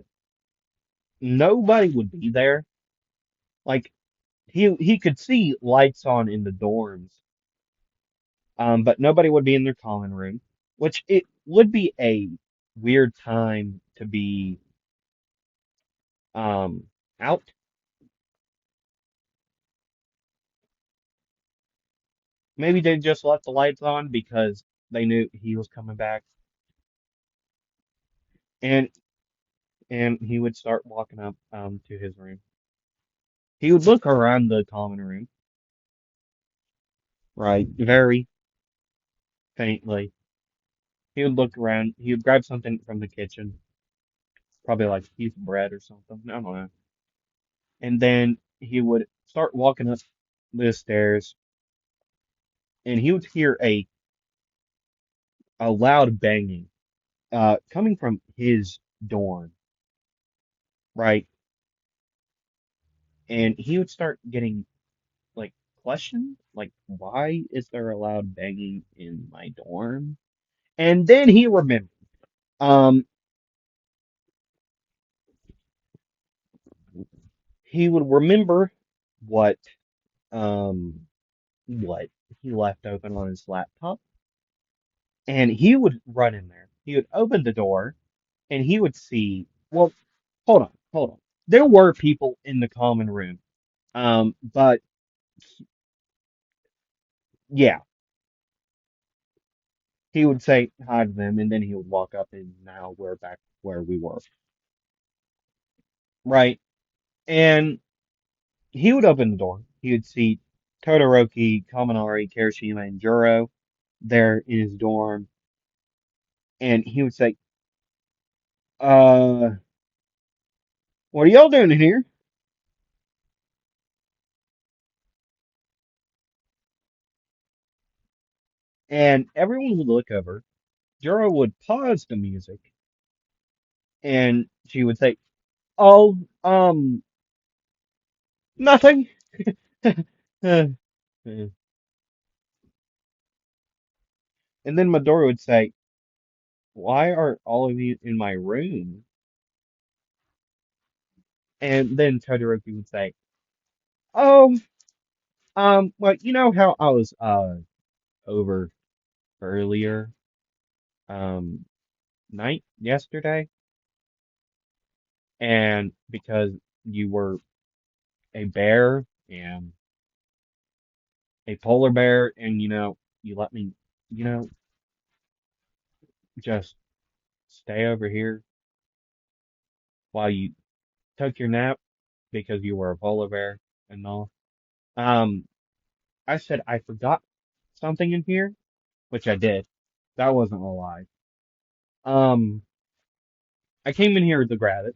nobody would be there. Like he could see lights on in the dorms, but nobody would be in their common room, which it would be a weird time to be um out. Maybe they just left the lights on because they knew he was coming back, and he would start walking up to his room. He would look around the common room, right, very faintly. He would look around. He would grab something from the kitchen, probably like a piece of bread or something. I don't know. And then he would start walking up the stairs, and he would hear a loud banging, coming from his dorm, right? And he would start getting like questioned, like, why is there a loud banging in my dorm? And then he remembered. Um, he would remember what um what he left open on his laptop, and he would run in there. He would open the door, and he would see. Well, hold on. There were people in the common room, but yeah, he would say hi to them, and then he would walk up, and now we're back where we were, right? And he would open the door. He would see Todoroki, Kaminari, Kirishima, and Juro there in his dorm, and he would say, "Uh, what are y'all doing in here?" And everyone would look over. Juro would pause the music, and she would say, "Oh, nothing." And then Midori would say, "Why are all of you in my room?" And then Todoroki would say, "Oh, well, you know how I was over earlier um night yesterday, and because you were a bear and a polar bear, and you know you let me." you know, just stay over here while you took your nap because you were a polar bear and all. Um, I said I forgot something in here, which I did. That wasn't a lie. Um, I came in here to grab it,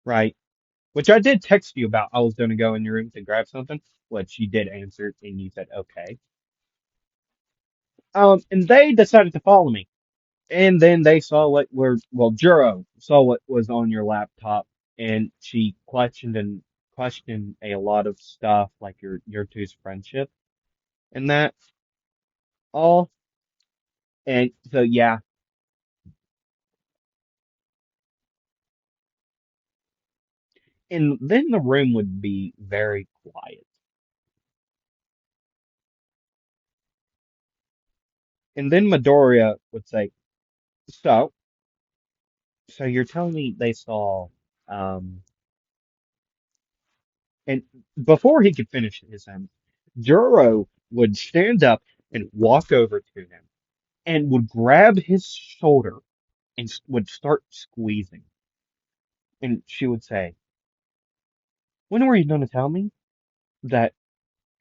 right? Which I did text you about. I was going to go in your room to grab something, which you did answer, and you said okay. And they decided to follow me, and then they saw what were well, Juro saw what was on your laptop, and she questioned a lot of stuff like your two's friendship and that all. And so yeah, and then the room would be very quiet, and then Midoriya would say, "So, so you're telling me they saw um." And before he could finish his sentence, Juro would stand up and walk over to him and would grab his shoulder and would start squeezing. And she would say, "When were you going to tell me that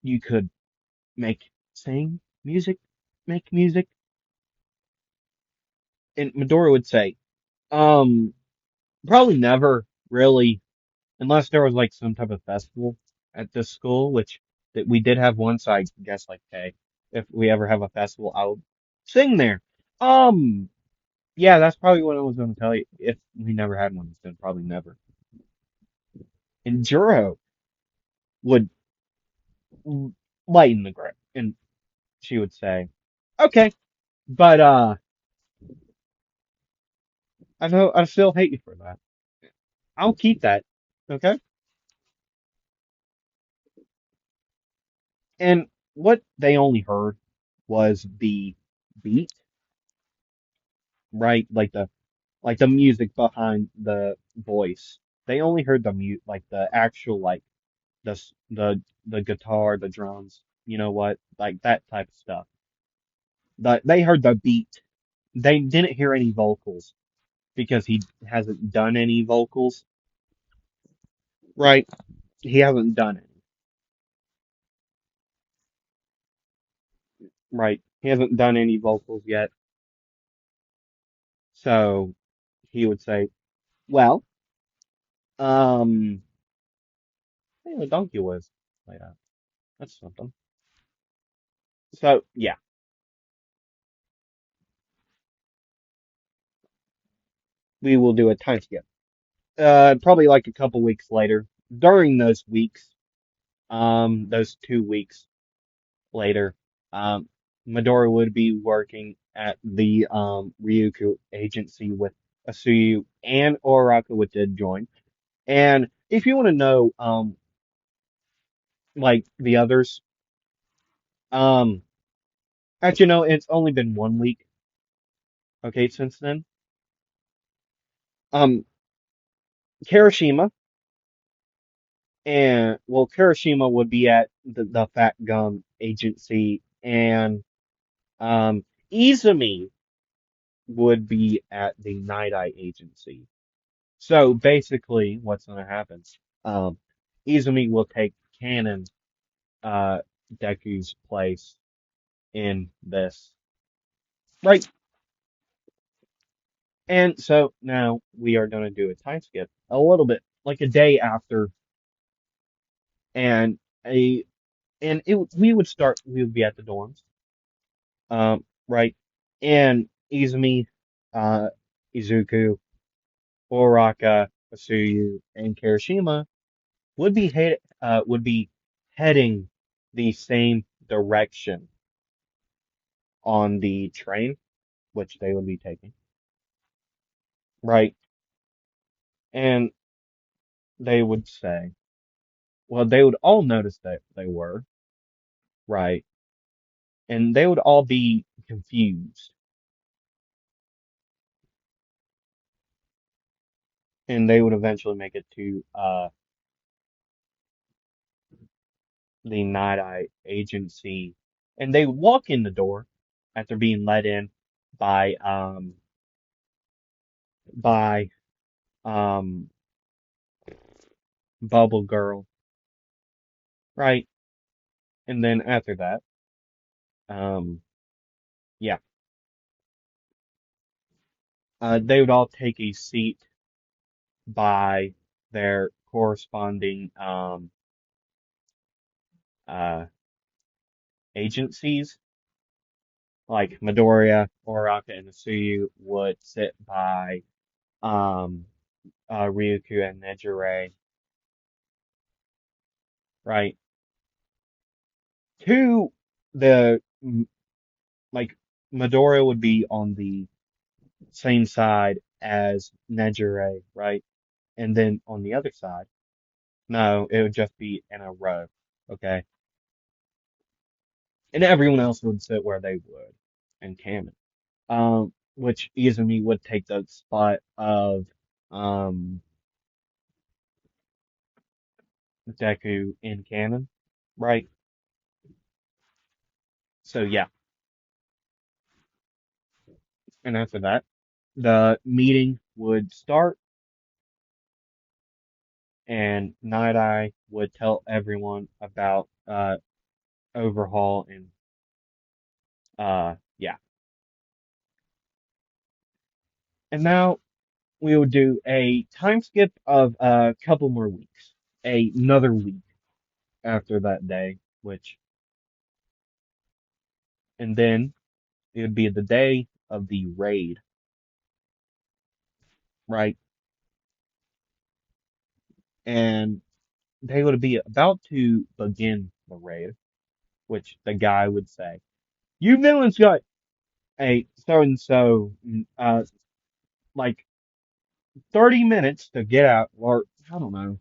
you could make, sing music, make music?" And Midori would say, um, probably never really, unless there was like some type of festival at this school, which that we did have one, so I guess like, hey, if we ever have a festival, I'll sing there. Um, yeah, that's probably what I was going to tell you. If we never had one, then probably never. And Juro would lighten the grip, and she would say, "Okay, but I know I still hate you for that. I'll keep that, okay?" And what they only heard was the beat, right? Like the music behind the voice. They only heard the like the actual like the guitar, the drums. You know what? Like that type of stuff. They heard the beat. They didn't hear any vocals because he hasn't done any vocals, right? He hasn't done it, right? He hasn't done any vocals yet. So he would say, "Well, um, hey, the donkey was like that. That's something." So yeah, we will do a time skip. Probably like a couple weeks later. During those weeks, those 2 weeks later, um, Midori would be working at the Ryukyu agency with Asuyu and Oraka, which did join. And if you want to know, like the others, um, actually, no, it's only been 1 week, okay, since then. Um, Kirishima and well, Kirishima would be at the Fat Gum agency, and um, Izumi would be at the Night Eye agency. So basically, what's going to happen? Um, Izumi will take Canon, uh, Deku's place in this, right? And so now we are going to do a time skip a little bit, like a day after, and a we would start. We would be at the dorms, right? And Izumi, uh, Izuku, Oraka, Asuyu, and Kirishima would be heading the same direction on the train, which they would be taking, right? And they would say, well, they would all notice that they were, right? And they would all be confused, and they would eventually make it to the Night Eye agency, and they would walk in the door after being let in by by um Bubble Girl, right? And then after that, um yeah, they would all take a seat by their corresponding uh agencies. Like Midoriya, Uraraka, and Tsuyu would sit by um Ryuku and Nejire, right? To the like Midoriya would be on the same side as Nejire, right? And then on the other side, no, it would just be in a row, okay? And everyone else would sit where they would in canon. Which Izumi would take the spot of um Deku in canon, right? So yeah, and after that, the meeting would start, and Night Eye would tell everyone about Overhaul and yeah. And now we will do a time skip of a couple more weeks, another week after that day, which and then it would be the day of the raid, right? And they would be about to begin the raid, which the guy would say, "You villains got a so and so, like 30 minutes to get out, or I don't know,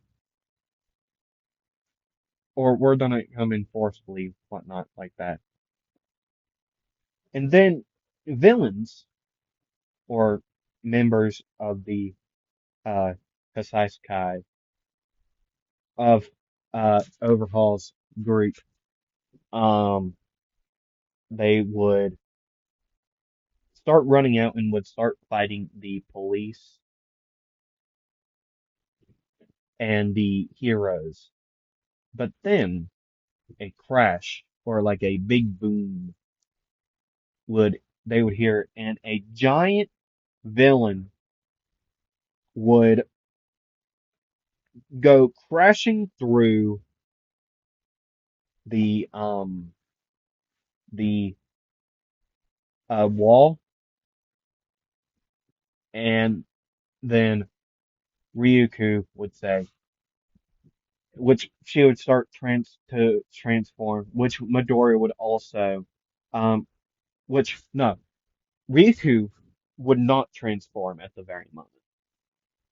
or we're gonna come in forcibly, whatnot, like that." And then villains or members of the uh Kasaisakai of Overhaul's group, um, they would start running out and would start fighting the police and the heroes. But then a crash or like a big boom would they would hear, and a giant villain would go crashing through the the wall, and then Ryuku would say, which she would start transform, which Midoriya would also, um, which no, Riku would not transform at the very moment.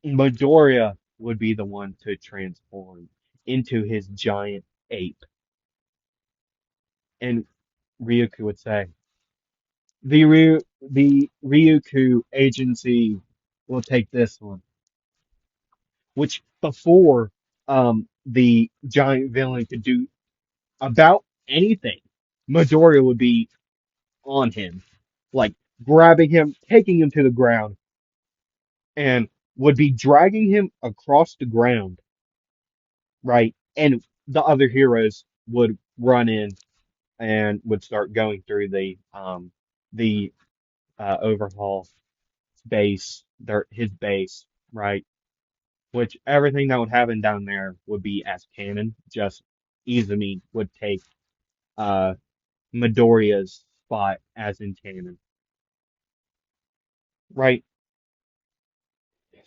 Midoriya would be the one to transform into his giant ape, and Ryuku would say, the Ryuku agency will take this one, which before the giant villain could do about anything, Midoriya would be on him, like grabbing him, taking him to the ground, and would be dragging him across the ground, right? And the other heroes would run in and would start going through the overhaul base, his base, right? Which everything that would happen down there would be as canon. Just Izumi would take uh Midoriya's spot as in canon, right?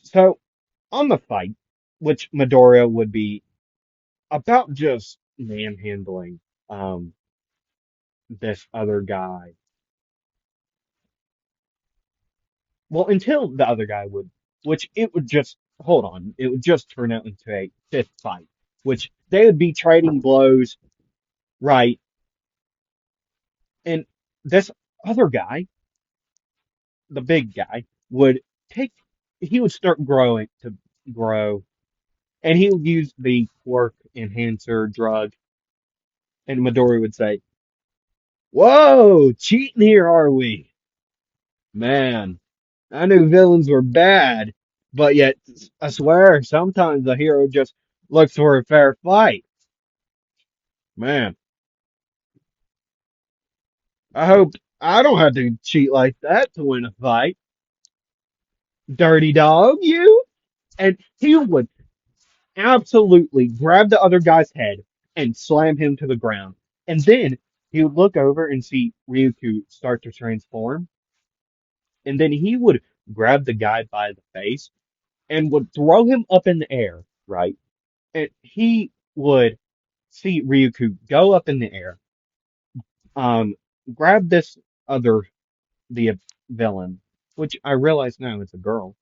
So on the fight, which Midoriya would be about just manhandling um this other guy. Well, until the other guy would, which it would just hold on, it would just turn out into a fifth fight, which they would be trading blows, right? And this other guy, the big guy, would take, he would start growing to grow, and he would use the quirk enhancer drug, and Midori would say, Whoa, cheating here, are we? Man, I knew villains were bad, but yet I swear sometimes the hero just looks for a fair fight. Man, I hope I don't have to cheat like that to win a fight. Dirty dog, you? And he would absolutely grab the other guy's head and slam him to the ground. And then he would look over and see Ryuku start to transform. And then he would grab the guy by the face and would throw him up in the air, right? And he would see Ryuku go up in the air, um, grab this other, the villain, which I realize now it's a girl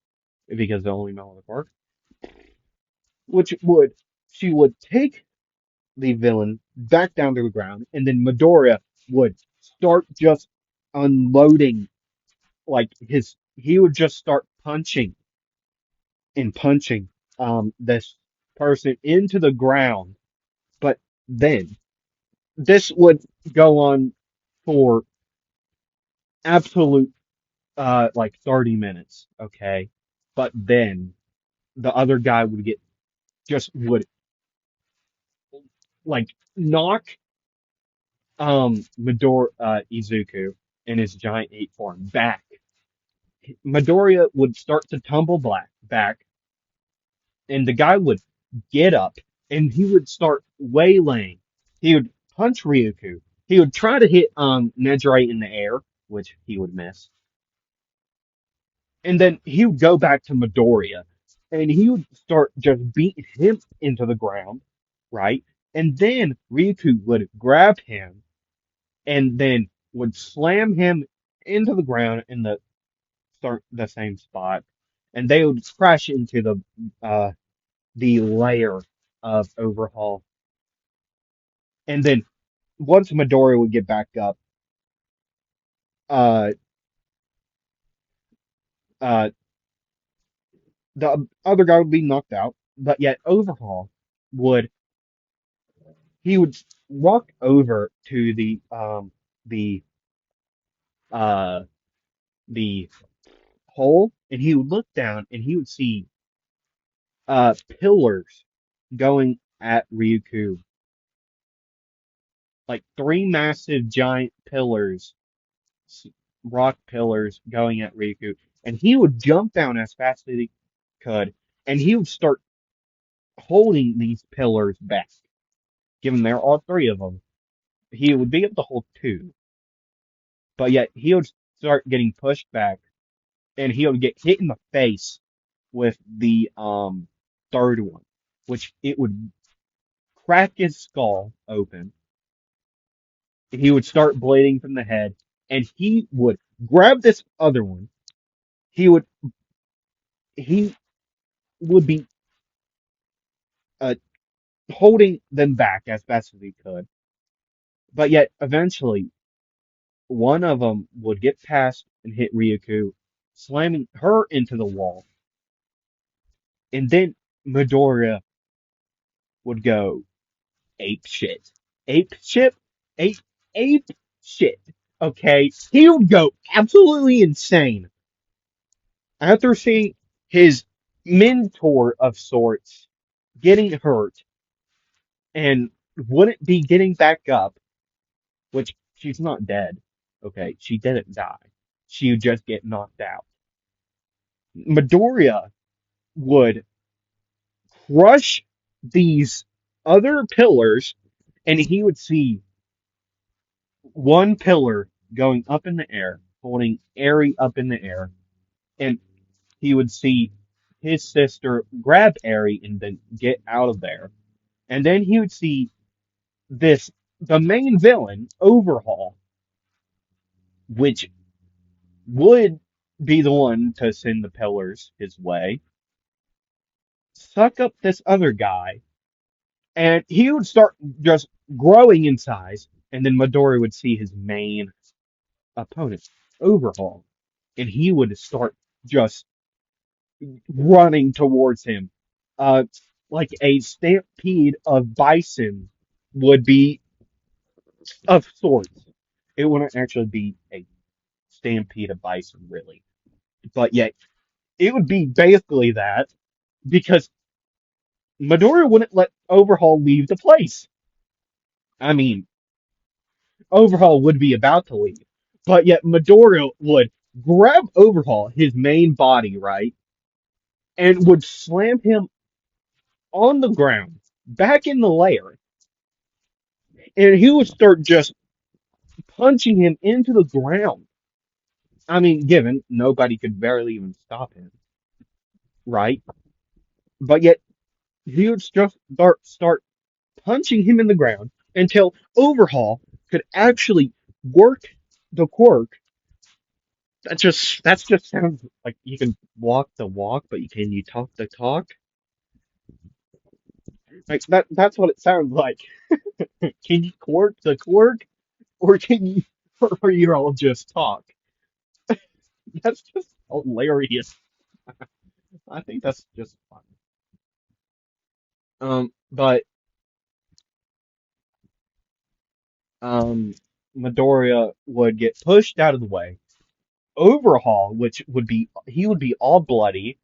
because they only know the quirk, which would, she would take the villain back down to the ground, and then Midoriya would start just unloading like he would just start punching and punching this person into the ground. But then this would go on for absolute like 30 minutes, okay? But then the other guy would get just would like knock Izuku in his giant ape form back. Midoriya would start to tumble back, and the guy would get up and he would start waylaying. He would punch Ryuku. He would try to hit Nejire in the air, which he would miss. And then he would go back to Midoriya and he would start just beating him into the ground, right? And then Ryuku would grab him and then would slam him into the ground in the start the same spot, and they would crash into the layer of overhaul. And then once Midori would get back up, uh, uh, the other guy would be knocked out, but yet overhaul would he would walk over to the uh the hole, and he would look down and he would see pillars going at Ryuku, like three massive giant pillars, rock pillars going at Ryuku, and he would jump down as fast as he could, and he would start holding these pillars back. Given there are three of them, he would be able to hold two, but yet he would start getting pushed back, and he would get hit in the face with the third one, which it would crack his skull open. He would start bleeding from the head, and he would grab this other one. He would he would be uh, holding them back as best as he could, but yet eventually one of them would get past and hit Ryuku, slamming her into the wall, and then Midoriya would go ape shit, ape shit, ape ape shit. Okay, he would go absolutely insane after seeing his mentor of sorts getting hurt and wouldn't be getting back up, which she's not dead. Okay, she didn't die. She would just get knocked out. Midoriya would crush these other pillars, and he would see one pillar going up in the air, holding Eri up in the air, and he would see his sister grab Eri and then get out of there. And then he would see this the main villain, Overhaul, which would be the one to send the pillars his way, suck up this other guy, and he would start just growing in size, and then Midori would see his main opponent, Overhaul, and he would start just running towards him. Uh, like a stampede of bison would be of sorts. It wouldn't actually be a stampede of bison, really. But yet, it would be basically that because Midoriya wouldn't let Overhaul leave the place. I mean, Overhaul would be about to leave, but yet Midoriya would grab Overhaul, his main body, right, and would slam him on the ground, back in the lair, and he would start just punching him into the ground. I mean, given nobody could barely even stop him, right? But yet he would just start punching him in the ground until Overhaul could actually work the quirk. That just sounds like you can walk the walk, but you talk the talk? Like that's what it sounds like. Can you quirk the quirk, or can you, or you all just talk? That's just hilarious. I think that's just fun. But um, Midoriya would get pushed out of the way. Overhaul, which would be he would be all bloody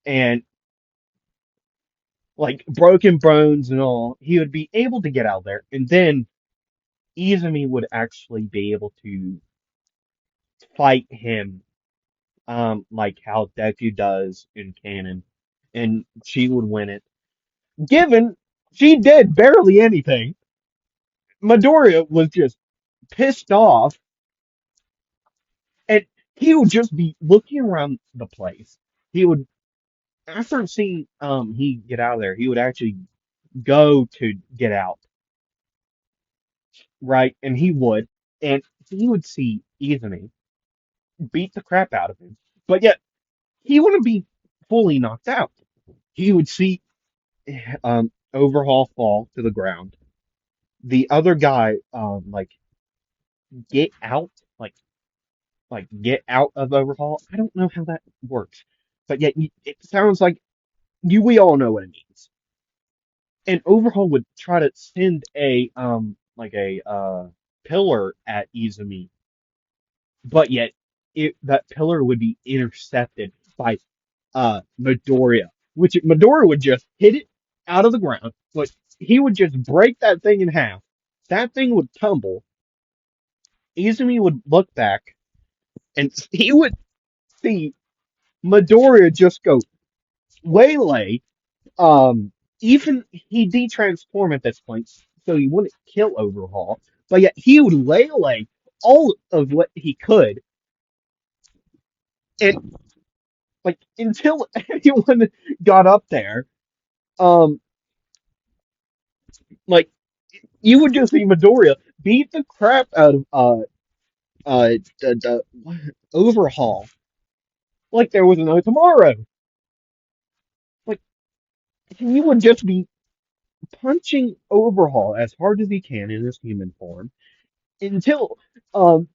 and like broken bones and all. He would be able to get out there, and then Izumi would actually be able to fight him, like how Deku does in canon, and she would win it. Given she did barely anything, Midoriya was just pissed off, and he would just be looking around the place. He would, after seeing he get out of there, he would actually go to get out, right? And he would, and he would see Izumi beat the crap out of him, but yet he wouldn't be fully knocked out. He would see Overhaul fall to the ground. The other guy, like get out, like get out of Overhaul. I don't know how that works, but yet it sounds like we all know what it means. And Overhaul would try to send a like a pillar at Izumi, but yet that pillar would be intercepted by Midoriya, which Midoriya would just hit it out of the ground, but he would just break that thing in half. That thing would tumble. Izumi would look back, and he would see Midoriya just go waylay. Even he de-transform at this point, so he wouldn't kill Overhaul, but yet he would waylay all of what he could, and like until anyone got up there, um, like you would just see Midoriya beat the crap out of the Overhaul like there was no tomorrow. Like he would just be punching Overhaul as hard as he can in his human form until um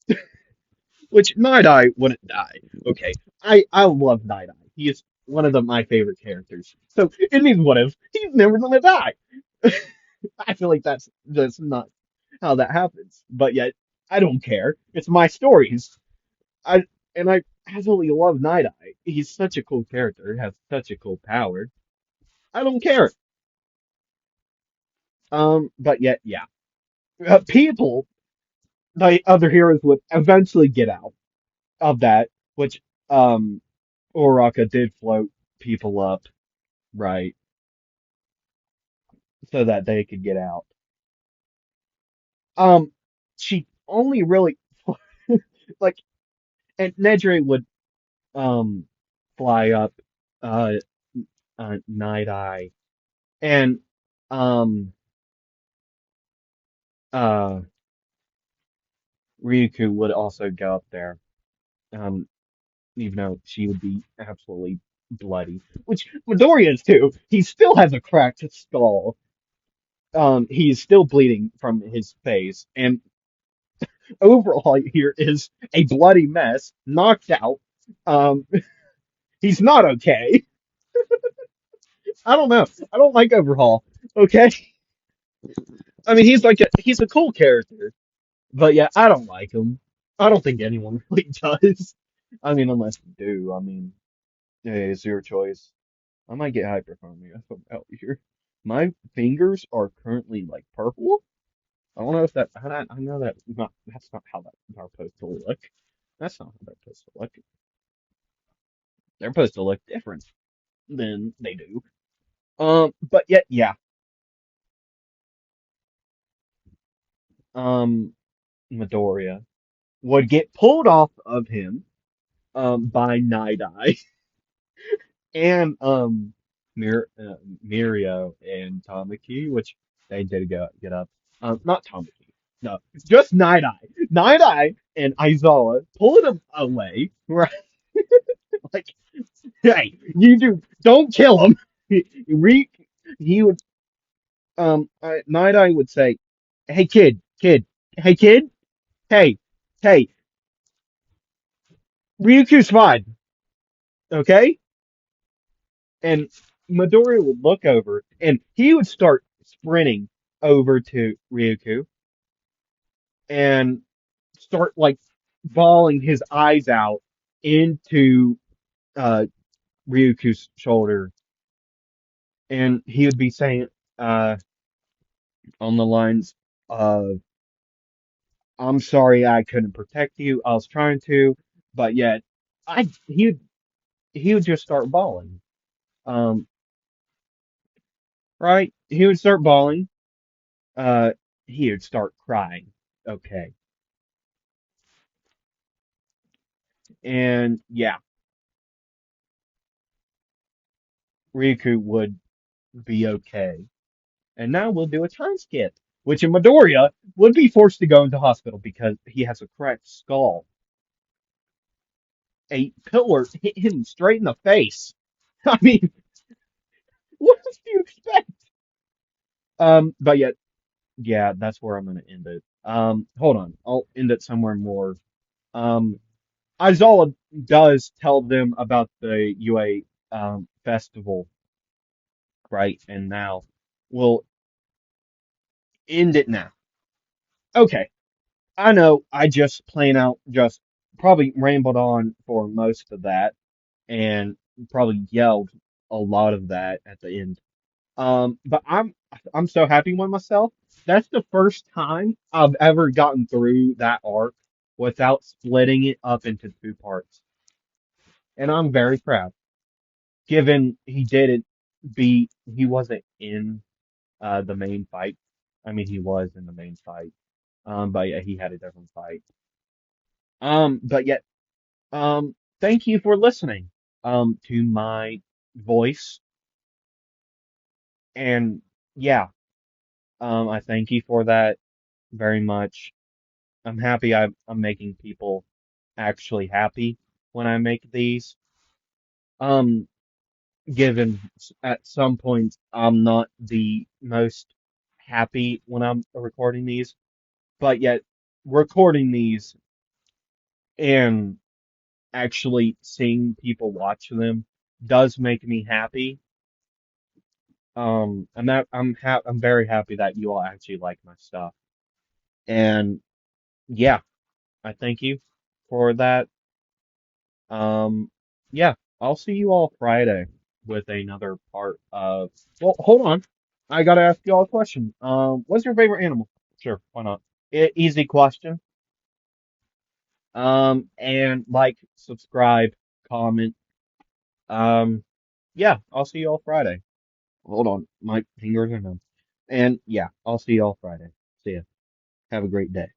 which Night Eye wouldn't die. Okay. I love Night Eye. He is one of my favorite characters. So it means what if he's never gonna die. I feel like that's not how that happens. But yet I don't care. It's my stories. I I absolutely love Night Eye. He's such a cool character. He has such a cool power. I don't care. But yet, yeah. People, the other heroes would eventually get out of that, which um Oraka did float people up, right, so that they could get out. Um, she only really like, and Nedry would um fly up uh Night Eye, and um uh Ryuku would also go up there. Um, even though she would be absolutely bloody, which Midoriya is too. He still has a cracked skull. He's still bleeding from his face, and overall here is a bloody mess, knocked out. Um, he's not okay. I don't know. I don't like Overhaul. Okay, I mean he's a cool character. But yeah, I don't like them. I don't think anyone really does. I mean, unless you do. I mean, hey, it's your choice. I might get hyperthermia from out here. My fingers are currently like purple. I don't know if that. I know that not. That's not how that are supposed to look. That's not how they're supposed to look. They're supposed to look different than they do. But yet, yeah. Um, Midoriya would get pulled off of him by Night Eye and Mirio and Tamaki, which they did get up. Not Tamaki. No, just Night Eye. Night Eye and Aizawa pulling him away. Right? Like, hey, you don't kill him. Re, he would Night Eye would say, "Hey kid, hey kid, hey, hey, Ryukyu's fine, okay?" And Midoriya would look over and he would start sprinting over to Ryukyu and start like bawling his eyes out into uh, Ryukyu's shoulder. And he would be saying uh, on the lines of, "I'm sorry I couldn't protect you. I was trying to, but yet I he would just start bawling. Um, right? He would start bawling. Uh, he would start crying. Okay. And yeah, Riku would be okay. And now we'll do a time skip, which in Midoriya would be forced to go into hospital because he has a cracked skull. A pillar hit him straight in the face. I mean, what else do you expect? But yet, yeah, that's where I'm gonna end it. Hold on, I'll end it somewhere more. Um, Aizawa does tell them about the UA festival, right? And now we'll end it now. Okay, I know I just plain out just probably rambled on for most of that and probably yelled a lot of that at the end. But I'm so happy with myself. That's the first time I've ever gotten through that arc without splitting it up into two parts. And I'm very proud, given he didn't he wasn't in the main fight. I mean, he was in the main fight. But yeah, he had a different fight. But yet, thank you for listening, to my voice. And yeah, I thank you for that very much. I'm happy I'm making people actually happy when I make these. Um, given at some point I'm not the most happy when I'm recording these, but yet recording these and actually seeing people watch them does make me happy. And that I'm very happy that you all actually like my stuff. And yeah, I thank you for that. Um, yeah, I'll see you all Friday with another part of. Well, hold on. I gotta ask you all a question. What's your favorite animal? Sure, why not? Easy question. And like, subscribe, comment. Um, yeah, I'll see you all Friday. Hold on, my fingers are numb. And yeah, I'll see you all Friday. See ya. Have a great day.